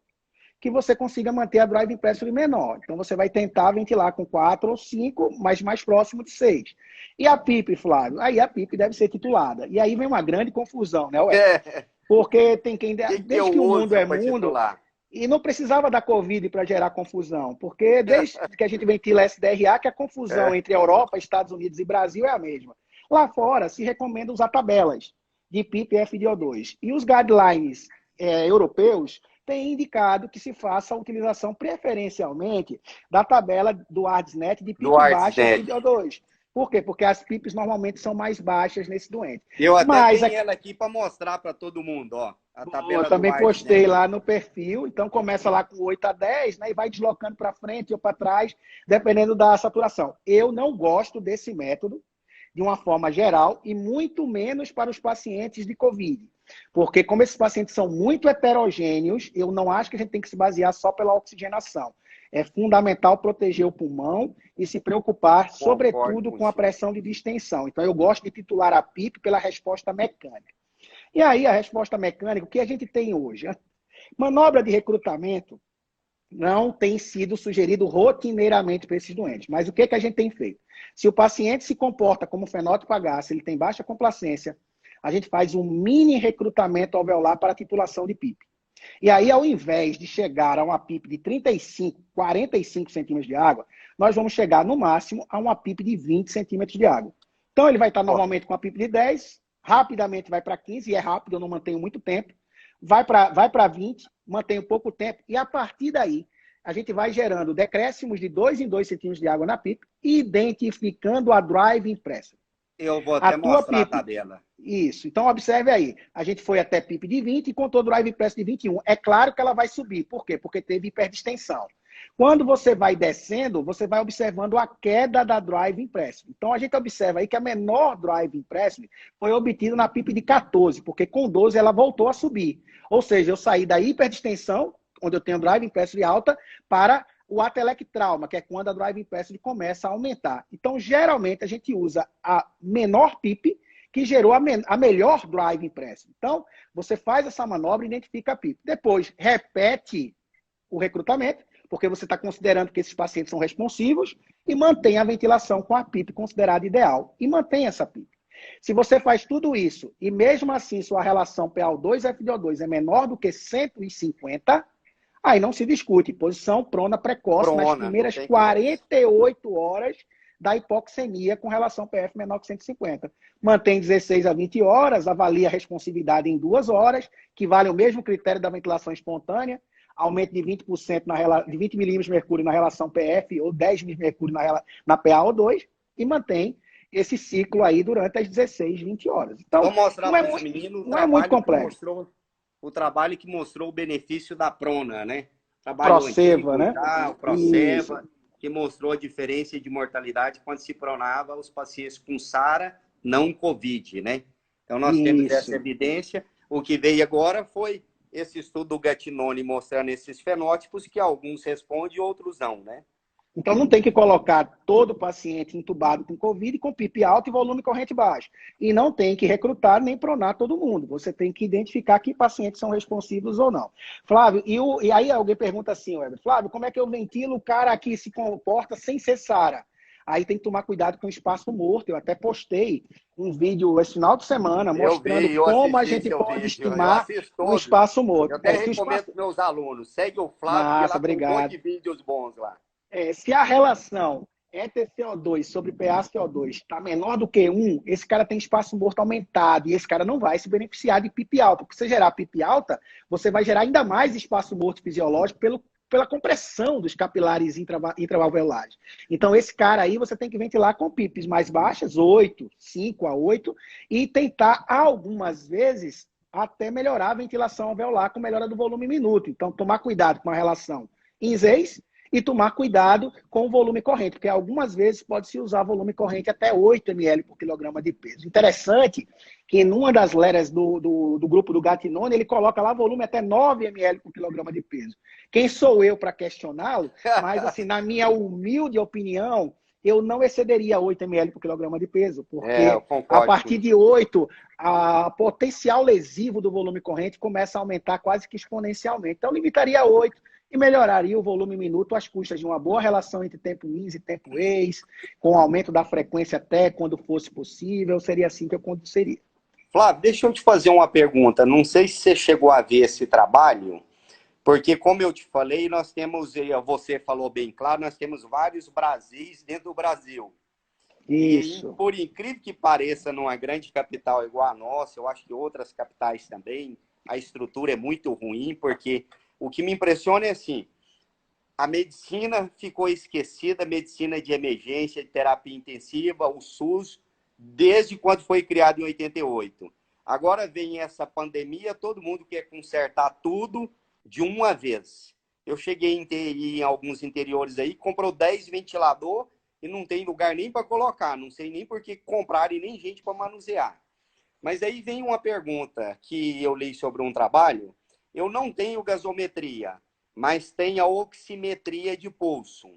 que você consiga manter a driving pressure menor. Então, você vai tentar ventilar com 4 ou 5, mas mais próximo de 6. E a PIP, Flávio? Aí a PIP deve ser titulada. E aí vem uma grande confusão, né, Ué? Porque tem quem... Desde que o mundo é mundo, E não precisava da Covid para gerar confusão, porque desde que a gente ventila SDRA, que a confusão entre Europa, Estados Unidos e Brasil é a mesma. Lá fora, se recomenda usar tabelas de PIP e FiO2. E os guidelines europeus têm indicado que se faça a utilização preferencialmente da tabela do ARDSNet de PIP baixa e FiO2. Por quê? Porque as PIPs normalmente são mais baixas nesse doente. Eu até tenho ela aqui para mostrar para todo mundo, ó. A tabela eu também postei lá no perfil, então começa lá com 8 a 10, né, e vai deslocando para frente ou para trás, dependendo da saturação. Eu não gosto desse método, de uma forma geral, e muito menos para os pacientes de Covid. Porque como esses pacientes são muito heterogêneos, eu não acho que a gente tem que se basear só pela oxigenação. É fundamental proteger o pulmão e se preocupar, sobretudo, com a pressão de distensão. Então, eu gosto de titular a PIP pela resposta mecânica. E aí, a resposta mecânica, o que a gente tem hoje? A manobra de recrutamento não tem sido sugerido rotineiramente para esses doentes. Mas o que a gente tem feito? Se o paciente se comporta como fenótipo H, se ele tem baixa complacência, a gente faz um mini recrutamento alveolar para titulação de PIP. E aí, ao invés de chegar a uma PIP de 35, 45 centímetros de água, nós vamos chegar, no máximo, a uma PIP de 20 centímetros de água. Então, ele vai estar normalmente com a PIP de 10, rapidamente vai para 15, e é rápido, eu não mantenho muito tempo, vai para 20, mantenho pouco tempo, e a partir daí, a gente vai gerando decréscimos de 2 em 2 centímetros de água na PIP, identificando a drive impressa. Eu vou até mostrar a tabela. Isso. Então, observe aí. A gente foi até PIP de 20 e contou drive impresso de 21. É claro que ela vai subir. Por quê? Porque teve hiperdistensão. Quando você vai descendo, você vai observando a queda da drive impresso. Então, a gente observa aí que a menor drive impresso foi obtida na PIP de 14, porque com 12 ela voltou a subir. Ou seja, eu saí da hiperdistensão, onde eu tenho drive impresso de alta, para o atelectrauma, que é quando a drive impresso começa a aumentar. Então, geralmente, a gente usa a menor PIP, que gerou a melhor drive impresso. Então, você faz essa manobra e identifica a PIP. Depois, repete o recrutamento, porque você está considerando que esses pacientes são responsivos, e mantém a ventilação com a PIP considerada ideal. E mantém essa PIP. Se você faz tudo isso, e mesmo assim sua relação PaO2-FiO2 é menor do que 150, aí não se discute. Posição prona precoce nas primeiras 48 horas da hipoxemia com relação PF menor que 150. Mantém 16 a 20 horas, avalia a responsividade em 2 horas, que vale o mesmo critério da ventilação espontânea, aumento de 20%, de 20 milímetros de mercúrio na relação PF ou 10 milímetros de mercúrio na PaO2, e mantém esse ciclo aí durante as 16, 20 horas. Então, vou mostrar para os meninos não é muito complexo. O trabalho que mostrou o benefício da prona, né? Trabalho Proceva, antigo, né? O Proceva, que mostrou a diferença de mortalidade quando se pronava os pacientes com SARA, não Covid, né? Então, nós temos essa evidência. O que veio agora foi esse estudo do Gattinone mostrando esses fenótipos que alguns respondem e outros não, né? Então, não tem que colocar todo paciente entubado com Covid com PIP alto e volume corrente baixo. E não tem que recrutar nem pronar todo mundo. Você tem que identificar que pacientes são responsivos ou não. Flávio, e aí alguém pergunta assim, Weber, Flávio, como é que eu ventilo o cara que se comporta sem ser SARA? Aí tem que tomar cuidado com o espaço morto. Eu até postei um vídeo esse final de semana mostrando como a gente pode estimar o espaço morto. Eu até recomendo para meus alunos. Segue o Flávio, que tem um monte de vídeos bons lá. Se a relação EtCO2 sobre PaCO2 está menor do que 1, esse cara tem espaço morto aumentado e esse cara não vai se beneficiar de PIP alta. Porque se você gerar PIP alta, você vai gerar ainda mais espaço morto fisiológico pela compressão dos capilares intravalvulares. Então, esse cara aí você tem que ventilar com PIPs mais baixas, 8, 5 a 8, e tentar, algumas vezes, até melhorar a ventilação alveolar com melhora do volume minuto. Então, tomar cuidado com a relação INZES e tomar cuidado com o volume corrente, porque algumas vezes pode-se usar volume corrente até 8 ml por quilograma de peso. Interessante que numa das leras do grupo do Gattinone, ele coloca lá volume até 9 ml por quilograma de peso. Quem sou eu para questioná-lo? Mas, assim, na minha humilde opinião, eu não excederia 8 ml por quilograma de peso, porque a partir de 8, a potencial lesivo do volume corrente começa a aumentar quase que exponencialmente. Então, limitaria a 8 e melhoraria o volume minuto às custas de uma boa relação entre tempo ins e tempo ex, com aumento da frequência até quando fosse possível. Seria assim que eu conduziria. Flávio, deixa eu te fazer uma pergunta. Não sei se você chegou a ver esse trabalho, Porque, como eu te falei, nós temos, você falou bem claro, nós temos vários Brasis dentro do Brasil. E, Isso. por incrível que pareça, numa grande capital igual a nossa, eu acho que outras capitais também, a estrutura é muito ruim, porque o que me impressiona é assim, a medicina ficou esquecida, a medicina de emergência, de terapia intensiva, o SUS, desde quando foi criado em 88. Agora vem essa pandemia, todo mundo quer consertar tudo de uma vez. Eu cheguei em alguns interiores aí, comprou 10 ventilador e não tem lugar nem para colocar, não sei nem por que compraram e nem gente para manusear. Mas aí vem uma pergunta que eu li sobre um trabalho. Eu não tenho gasometria, mas tenho a oximetria de pulso.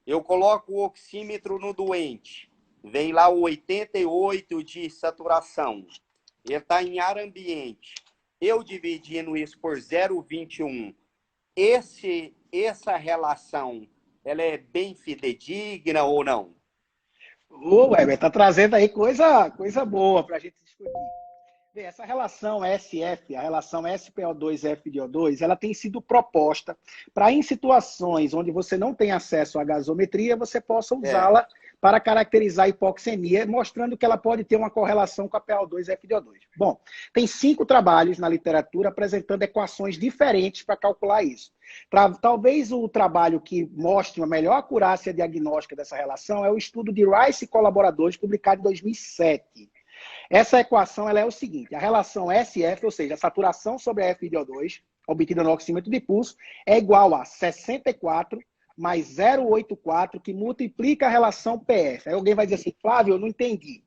Eu coloco o oxímetro no doente, vem lá o 88 de saturação. Ele está em ar ambiente. Eu dividindo isso por 0,21, essa relação, ela é bem fidedigna ou não? Ô, Weber, tá trazendo aí coisa boa para a gente discutir. Bem, essa relação SF, a relação SPO2-FDO2, ela tem sido proposta para, em situações onde você não tem acesso à gasometria, você possa usá-la para caracterizar a hipoxemia, mostrando que ela pode ter uma correlação com a PO2-FDO2. Bom, tem 5 trabalhos na literatura apresentando equações diferentes para calcular isso. Talvez o trabalho que mostre uma melhor acurácia diagnóstica dessa relação é o estudo de Rice e colaboradores, publicado em 2007. Essa equação ela é o seguinte, a relação SF, ou seja, a saturação sobre a FiO2, obtida no oxímetro de pulso, é igual a 64 mais 0,84, que multiplica a relação PF. Aí alguém vai dizer assim, Flávio, eu não entendi.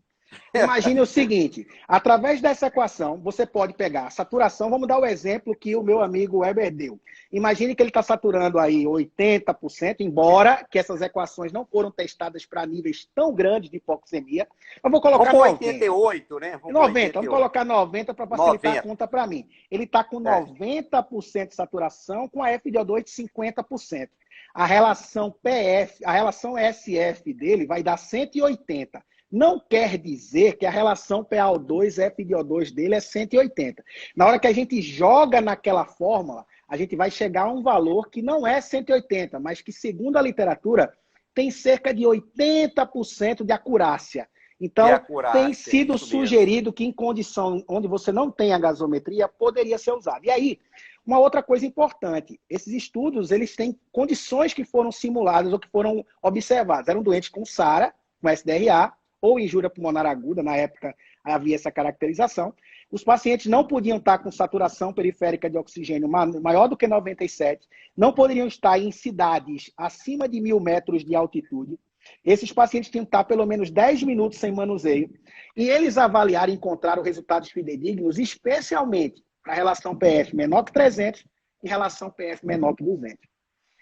Imagine o seguinte, através dessa equação, você pode pegar a saturação, vamos dar o exemplo que o meu amigo Weber deu. Imagine que ele está saturando aí 80%, embora que essas equações não foram testadas para níveis tão grandes de hipoxemia. Eu vou colocar Vamos 90. 88, né? Vamos 90, 88. vamos colocar 90 para facilitar 90. a conta para mim. Ele está com 90% de saturação com a FiO2 de 50%. A relação PF, a relação SF dele vai dar 180. Não quer dizer que a relação PaO2-FiO2 dele é 180. Na hora que a gente joga naquela fórmula, a gente vai chegar a um valor que não é 180, mas que, segundo a literatura, tem cerca de 80% de acurácia. Então, tem sido sugerido que em condição onde você não tem a gasometria, poderia ser usado. E aí, uma outra coisa importante, esses estudos, eles têm condições que foram simuladas ou que foram observadas. Eram doentes com SARA, com SDRA, ou injúria pulmonar aguda, na época havia essa caracterização. Os pacientes não podiam estar com saturação periférica de oxigênio maior do que 97, não poderiam estar em cidades acima de 1.000 metros de altitude. Esses pacientes tinham que estar pelo menos 10 minutos sem manuseio. E eles avaliaram e encontraram resultados fidedignos, especialmente para a relação PF menor que 300 e relação PF menor que 200.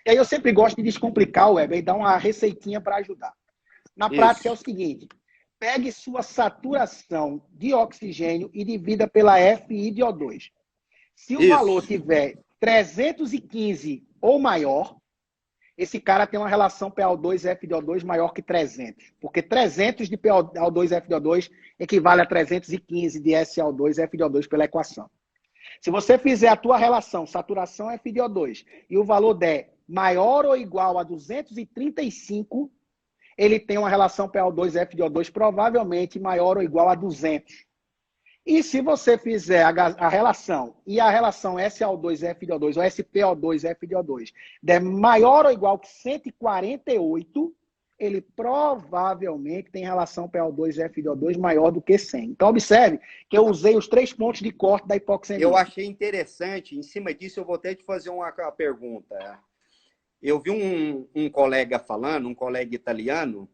E aí eu sempre gosto de descomplicar o Weber e dar uma receitinha para ajudar. Na prática é o seguinte, pegue sua saturação de oxigênio e divida pela FiO2. Se o valor tiver 315 ou maior, esse cara tem uma relação PaO2-FiO2 maior que 300. Porque 300 de PaO2-FiO2 equivale a 315 de SaO2-FiO2 pela equação. Se você fizer a tua relação saturação FiO2 e o valor der maior ou igual a 235, ele tem uma relação PaO2-FiO2 provavelmente maior ou igual a 200. E se você fizer a relação e a relação SaO2-FiO2 ou SPO2-FiO2 der maior ou igual que 148, ele provavelmente tem relação PaO2-FiO2 maior do que 100. Então, observe que eu usei os 3 pontos de corte da hipoxemia. Eu achei interessante. Em cima disso, eu vou até te fazer uma pergunta. Eu vi um colega falando, um colega italiano,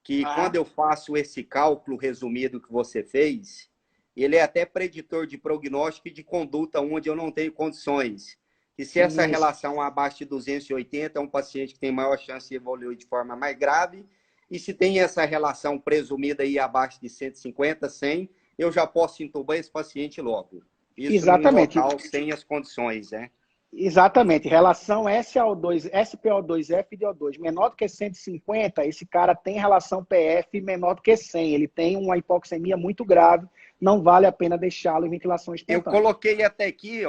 que quando eu faço esse cálculo resumido que você fez, ele é até preditor de prognóstico e de conduta onde eu não tenho condições. E se essa relação abaixo de 280 é um paciente que tem maior chance de evoluir de forma mais grave, e se tem essa relação presumida aí abaixo de 150, 100, eu já posso entubar esse paciente logo. Isso exatamente. No local sem as condições, né? Exatamente. Relação SPO2-FiO2 menor do que 150, esse cara tem relação PF menor do que 100. Ele tem uma hipoxemia muito grave, não vale a pena deixá-lo em ventilação espontânea. Eu coloquei até aqui,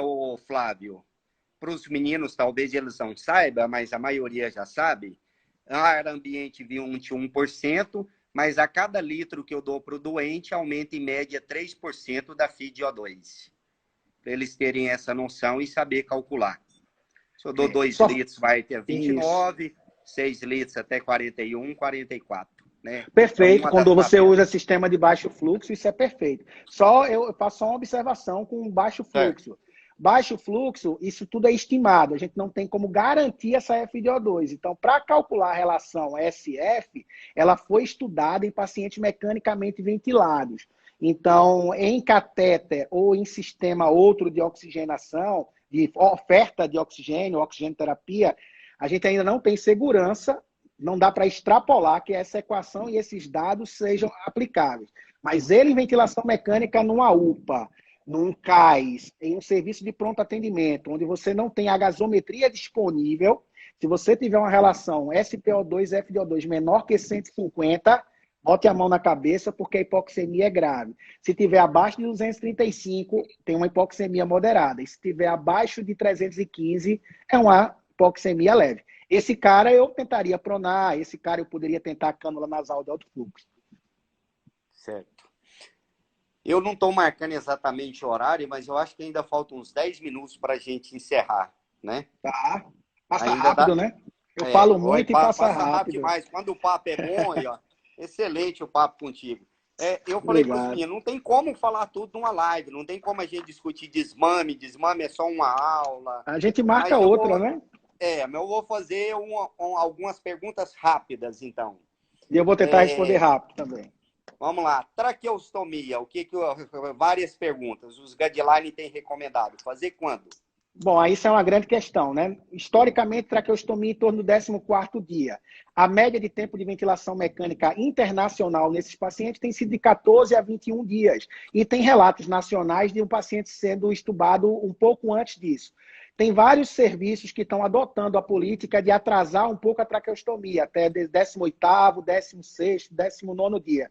Flávio, para os meninos, talvez eles não saibam, mas a maioria já sabe, ar ambiente 21%, mas a cada litro que eu dou para o doente, aumenta em média 3% da FiDO2. Para eles terem essa noção e saber calcular. Se eu dou 2 litros, vai ter 29, isso. 6 litros até 41, 44. Né? Perfeito, então, quando você usa sistema de baixo fluxo, isso é perfeito. Só eu faço só uma observação com baixo fluxo. Baixo fluxo, isso tudo é estimado, a gente não tem como garantir essa FiDO2. Então, para calcular a relação SF, ela foi estudada em pacientes mecanicamente ventilados. Então, em catéter ou em sistema outro de oxigenação, de oferta de oxigênio, oxigenoterapia, a gente ainda não tem segurança, não dá para extrapolar que essa equação e esses dados sejam aplicáveis. Mas ele em ventilação mecânica numa UPA, num CAIS, em um serviço de pronto atendimento, onde você não tem a gasometria disponível, se você tiver uma relação SpO2 e FiDO2 menor que 150, bote a mão na cabeça, porque a hipoxemia é grave. Se tiver abaixo de 235, tem uma hipoxemia moderada. E se tiver abaixo de 315, é uma hipoxemia leve. Esse cara eu tentaria pronar, esse cara eu poderia tentar cânula nasal de alto fluxo. Certo. Eu não estou marcando exatamente o horário, mas eu acho que ainda faltam uns 10 minutos para a gente encerrar, né? Tá. Passa ainda rápido, né? Eu falo muito e passa rápido. Demais. Quando o papo é bom, ó, excelente o papo contigo. Eu falei para os meninos, não tem como falar tudo numa live, não tem como a gente discutir desmame é só uma aula. A gente marca outra, né? Mas eu vou fazer algumas perguntas rápidas, então. E eu vou tentar responder rápido também. Vamos lá. Traqueostomia, várias perguntas. Os guidelines têm recomendado. Fazer quando? Bom, isso é uma grande questão, né? Historicamente, traqueostomia em torno do 14º dia. A média de tempo de ventilação mecânica internacional nesses pacientes tem sido de 14 a 21 dias. E tem relatos nacionais de um paciente sendo estubado um pouco antes disso. Tem vários serviços que estão adotando a política de atrasar um pouco a traqueostomia, até 18º, 16º, 19º dia.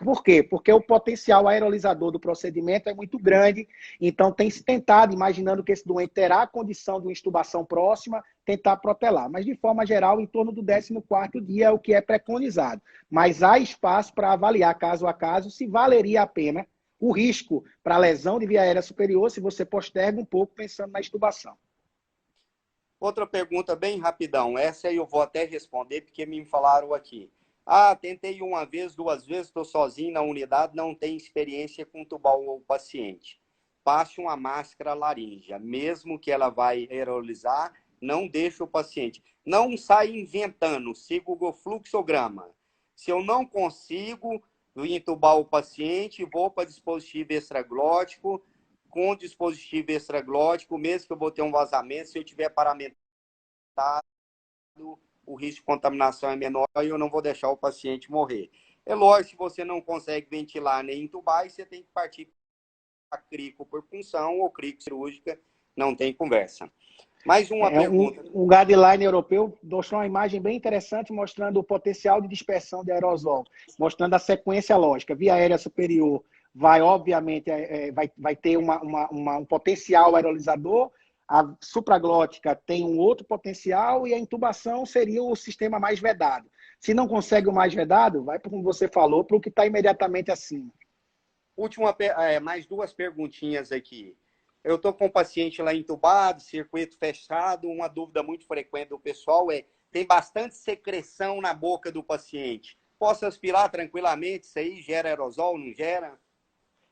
Por quê? Porque o potencial aerolisador do procedimento é muito grande, então tem se tentado, imaginando que esse doente terá a condição de uma intubação próxima, tentar protelar. Mas, de forma geral, em torno do 14º dia é o que é preconizado. Mas há espaço para avaliar, caso a caso, se valeria a pena o risco para lesão de via aérea superior se você posterga um pouco pensando na intubação. Outra pergunta bem rapidão. Essa eu vou até responder porque me falaram aqui. Tentei uma vez, 2 vezes, estou sozinho na unidade, não tenho experiência com tubar o paciente. Passe uma máscara laríngea. Mesmo que ela vai aerolizar, não deixe o paciente. Não sai inventando, siga o fluxograma. Se eu não consigo entubar o paciente, vou para dispositivo extraglótico. Com dispositivo extraglótico, mesmo que eu vou ter um vazamento, se eu tiver paramentado, o risco de contaminação é menor e eu não vou deixar o paciente morrer. É lógico que você não consegue ventilar nem entubar e você tem que partir para crico por punção ou crico cirúrgica, não tem conversa. Mais uma pergunta. Um guideline europeu mostrou uma imagem bem interessante mostrando o potencial de dispersão de aerosol, mostrando a sequência lógica. Via aérea superior vai, obviamente, vai ter um potencial aerolisador, a supraglótica tem um outro potencial e a intubação seria o sistema mais vedado. Se não consegue o mais vedado, vai, como você falou, para o que está imediatamente acima. Mais 2 perguntinhas aqui. Eu estou com um paciente lá entubado, circuito fechado. Uma dúvida muito frequente do pessoal tem bastante secreção na boca do paciente. Posso aspirar tranquilamente? Isso aí gera aerosol, não gera?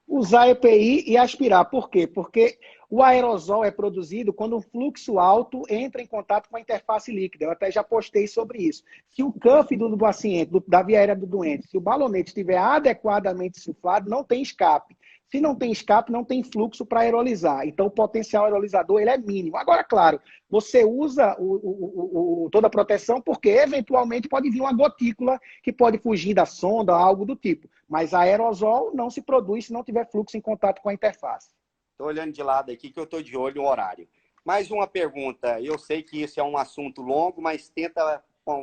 Usar EPI e aspirar. Por quê? Porque o aerosol é produzido quando um fluxo alto entra em contato com a interface líquida. Eu até já postei sobre isso. Se o cuff do paciente, da via aérea do doente, se o balonete estiver adequadamente insuflado, não tem escape. Se não tem escape, não tem fluxo para aerolizar. Então, o potencial aerolisador ele é mínimo. Agora, claro, você usa toda a proteção porque, eventualmente, pode vir uma gotícula que pode fugir da sonda, algo do tipo. Mas aerosol não se produz se não tiver fluxo em contato com a interface. Estou olhando de lado aqui que eu estou de olho no horário. Mais uma pergunta. Eu sei que isso é um assunto longo, mas tenta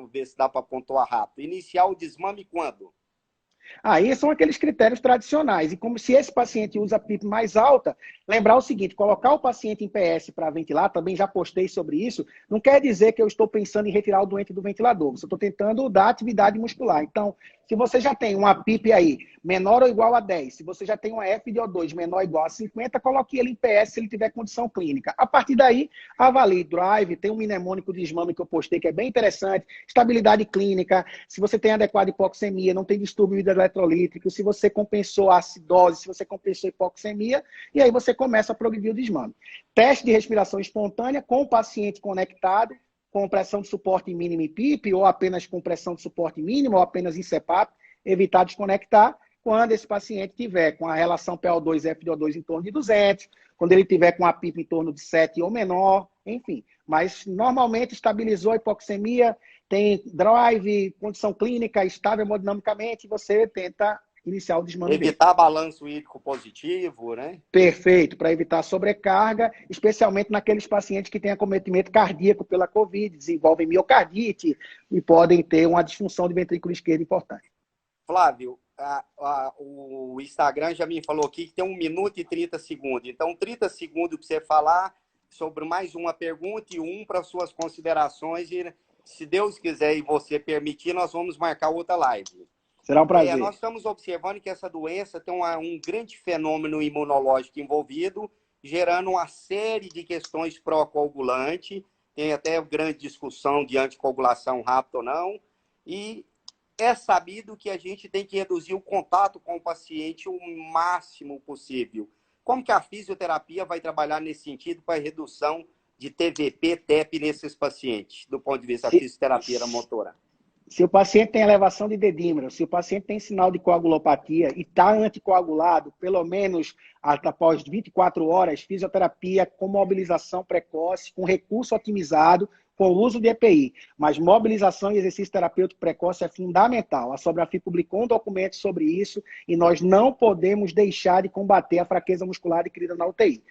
ver se dá para pontuar rápido. Iniciar o desmame quando? Aí são aqueles critérios tradicionais. E como se esse paciente usa a PIP mais alta, lembrar o seguinte, colocar o paciente em PS para ventilar, também já postei sobre isso, não quer dizer que eu estou pensando em retirar o doente do ventilador. Você estou tentando dar atividade muscular. Então, se você já tem uma PIP aí menor ou igual a 10, se você já tem uma FiO2 menor ou igual a 50, coloque ele em PS se ele tiver condição clínica. A partir daí, avalie drive, tem um mnemônico de desmame que eu postei que é bem interessante, estabilidade clínica, se você tem adequada hipoxemia, não tem distúrbio hidroeletrolítico, se você compensou a acidose, se você compensou a hipoxemia, e aí você começa a progredir o desmame. Teste de respiração espontânea com o paciente conectado, com pressão de suporte mínimo em PIP, ou apenas com pressão de suporte mínimo, ou apenas em CPAP, evitar desconectar, quando esse paciente tiver com a relação PO2-FiO2 em torno de 200, quando ele tiver com a PIP em torno de 7 ou menor, enfim. Mas, normalmente, estabilizou a hipoxemia, tem drive, condição clínica, estável hemodinamicamente, você tenta iniciar o desmame dele. Evitar balanço hídrico positivo, né? Perfeito, para evitar sobrecarga, especialmente naqueles pacientes que têm acometimento cardíaco pela COVID, desenvolvem miocardite e podem ter uma disfunção de ventrículo esquerdo importante. Flávio, o Instagram já me falou aqui que tem 1 minuto e 30 segundos. Então, 30 segundos para você falar sobre mais uma pergunta e para suas considerações. E, se Deus quiser e você permitir, nós vamos marcar outra live. Será um prazer. Nós estamos observando que essa doença tem um grande fenômeno imunológico envolvido, gerando uma série de questões pró-coagulante. Tem até grande discussão de anticoagulação rápida ou não. E é sabido que a gente tem que reduzir o contato com o paciente o máximo possível. Como que a fisioterapia vai trabalhar nesse sentido para a redução de TVP, TEP nesses pacientes, do ponto de vista da fisioterapia motora? Se o paciente tem elevação de dedímero, se o paciente tem sinal de coagulopatia e está anticoagulado, pelo menos após 24 horas, fisioterapia com mobilização precoce, com recurso otimizado, com o uso de EPI. Mas mobilização e exercício terapêutico precoce é fundamental. A Sobrafi publicou um documento sobre isso e nós não podemos deixar de combater a fraqueza muscular adquirida na UTI.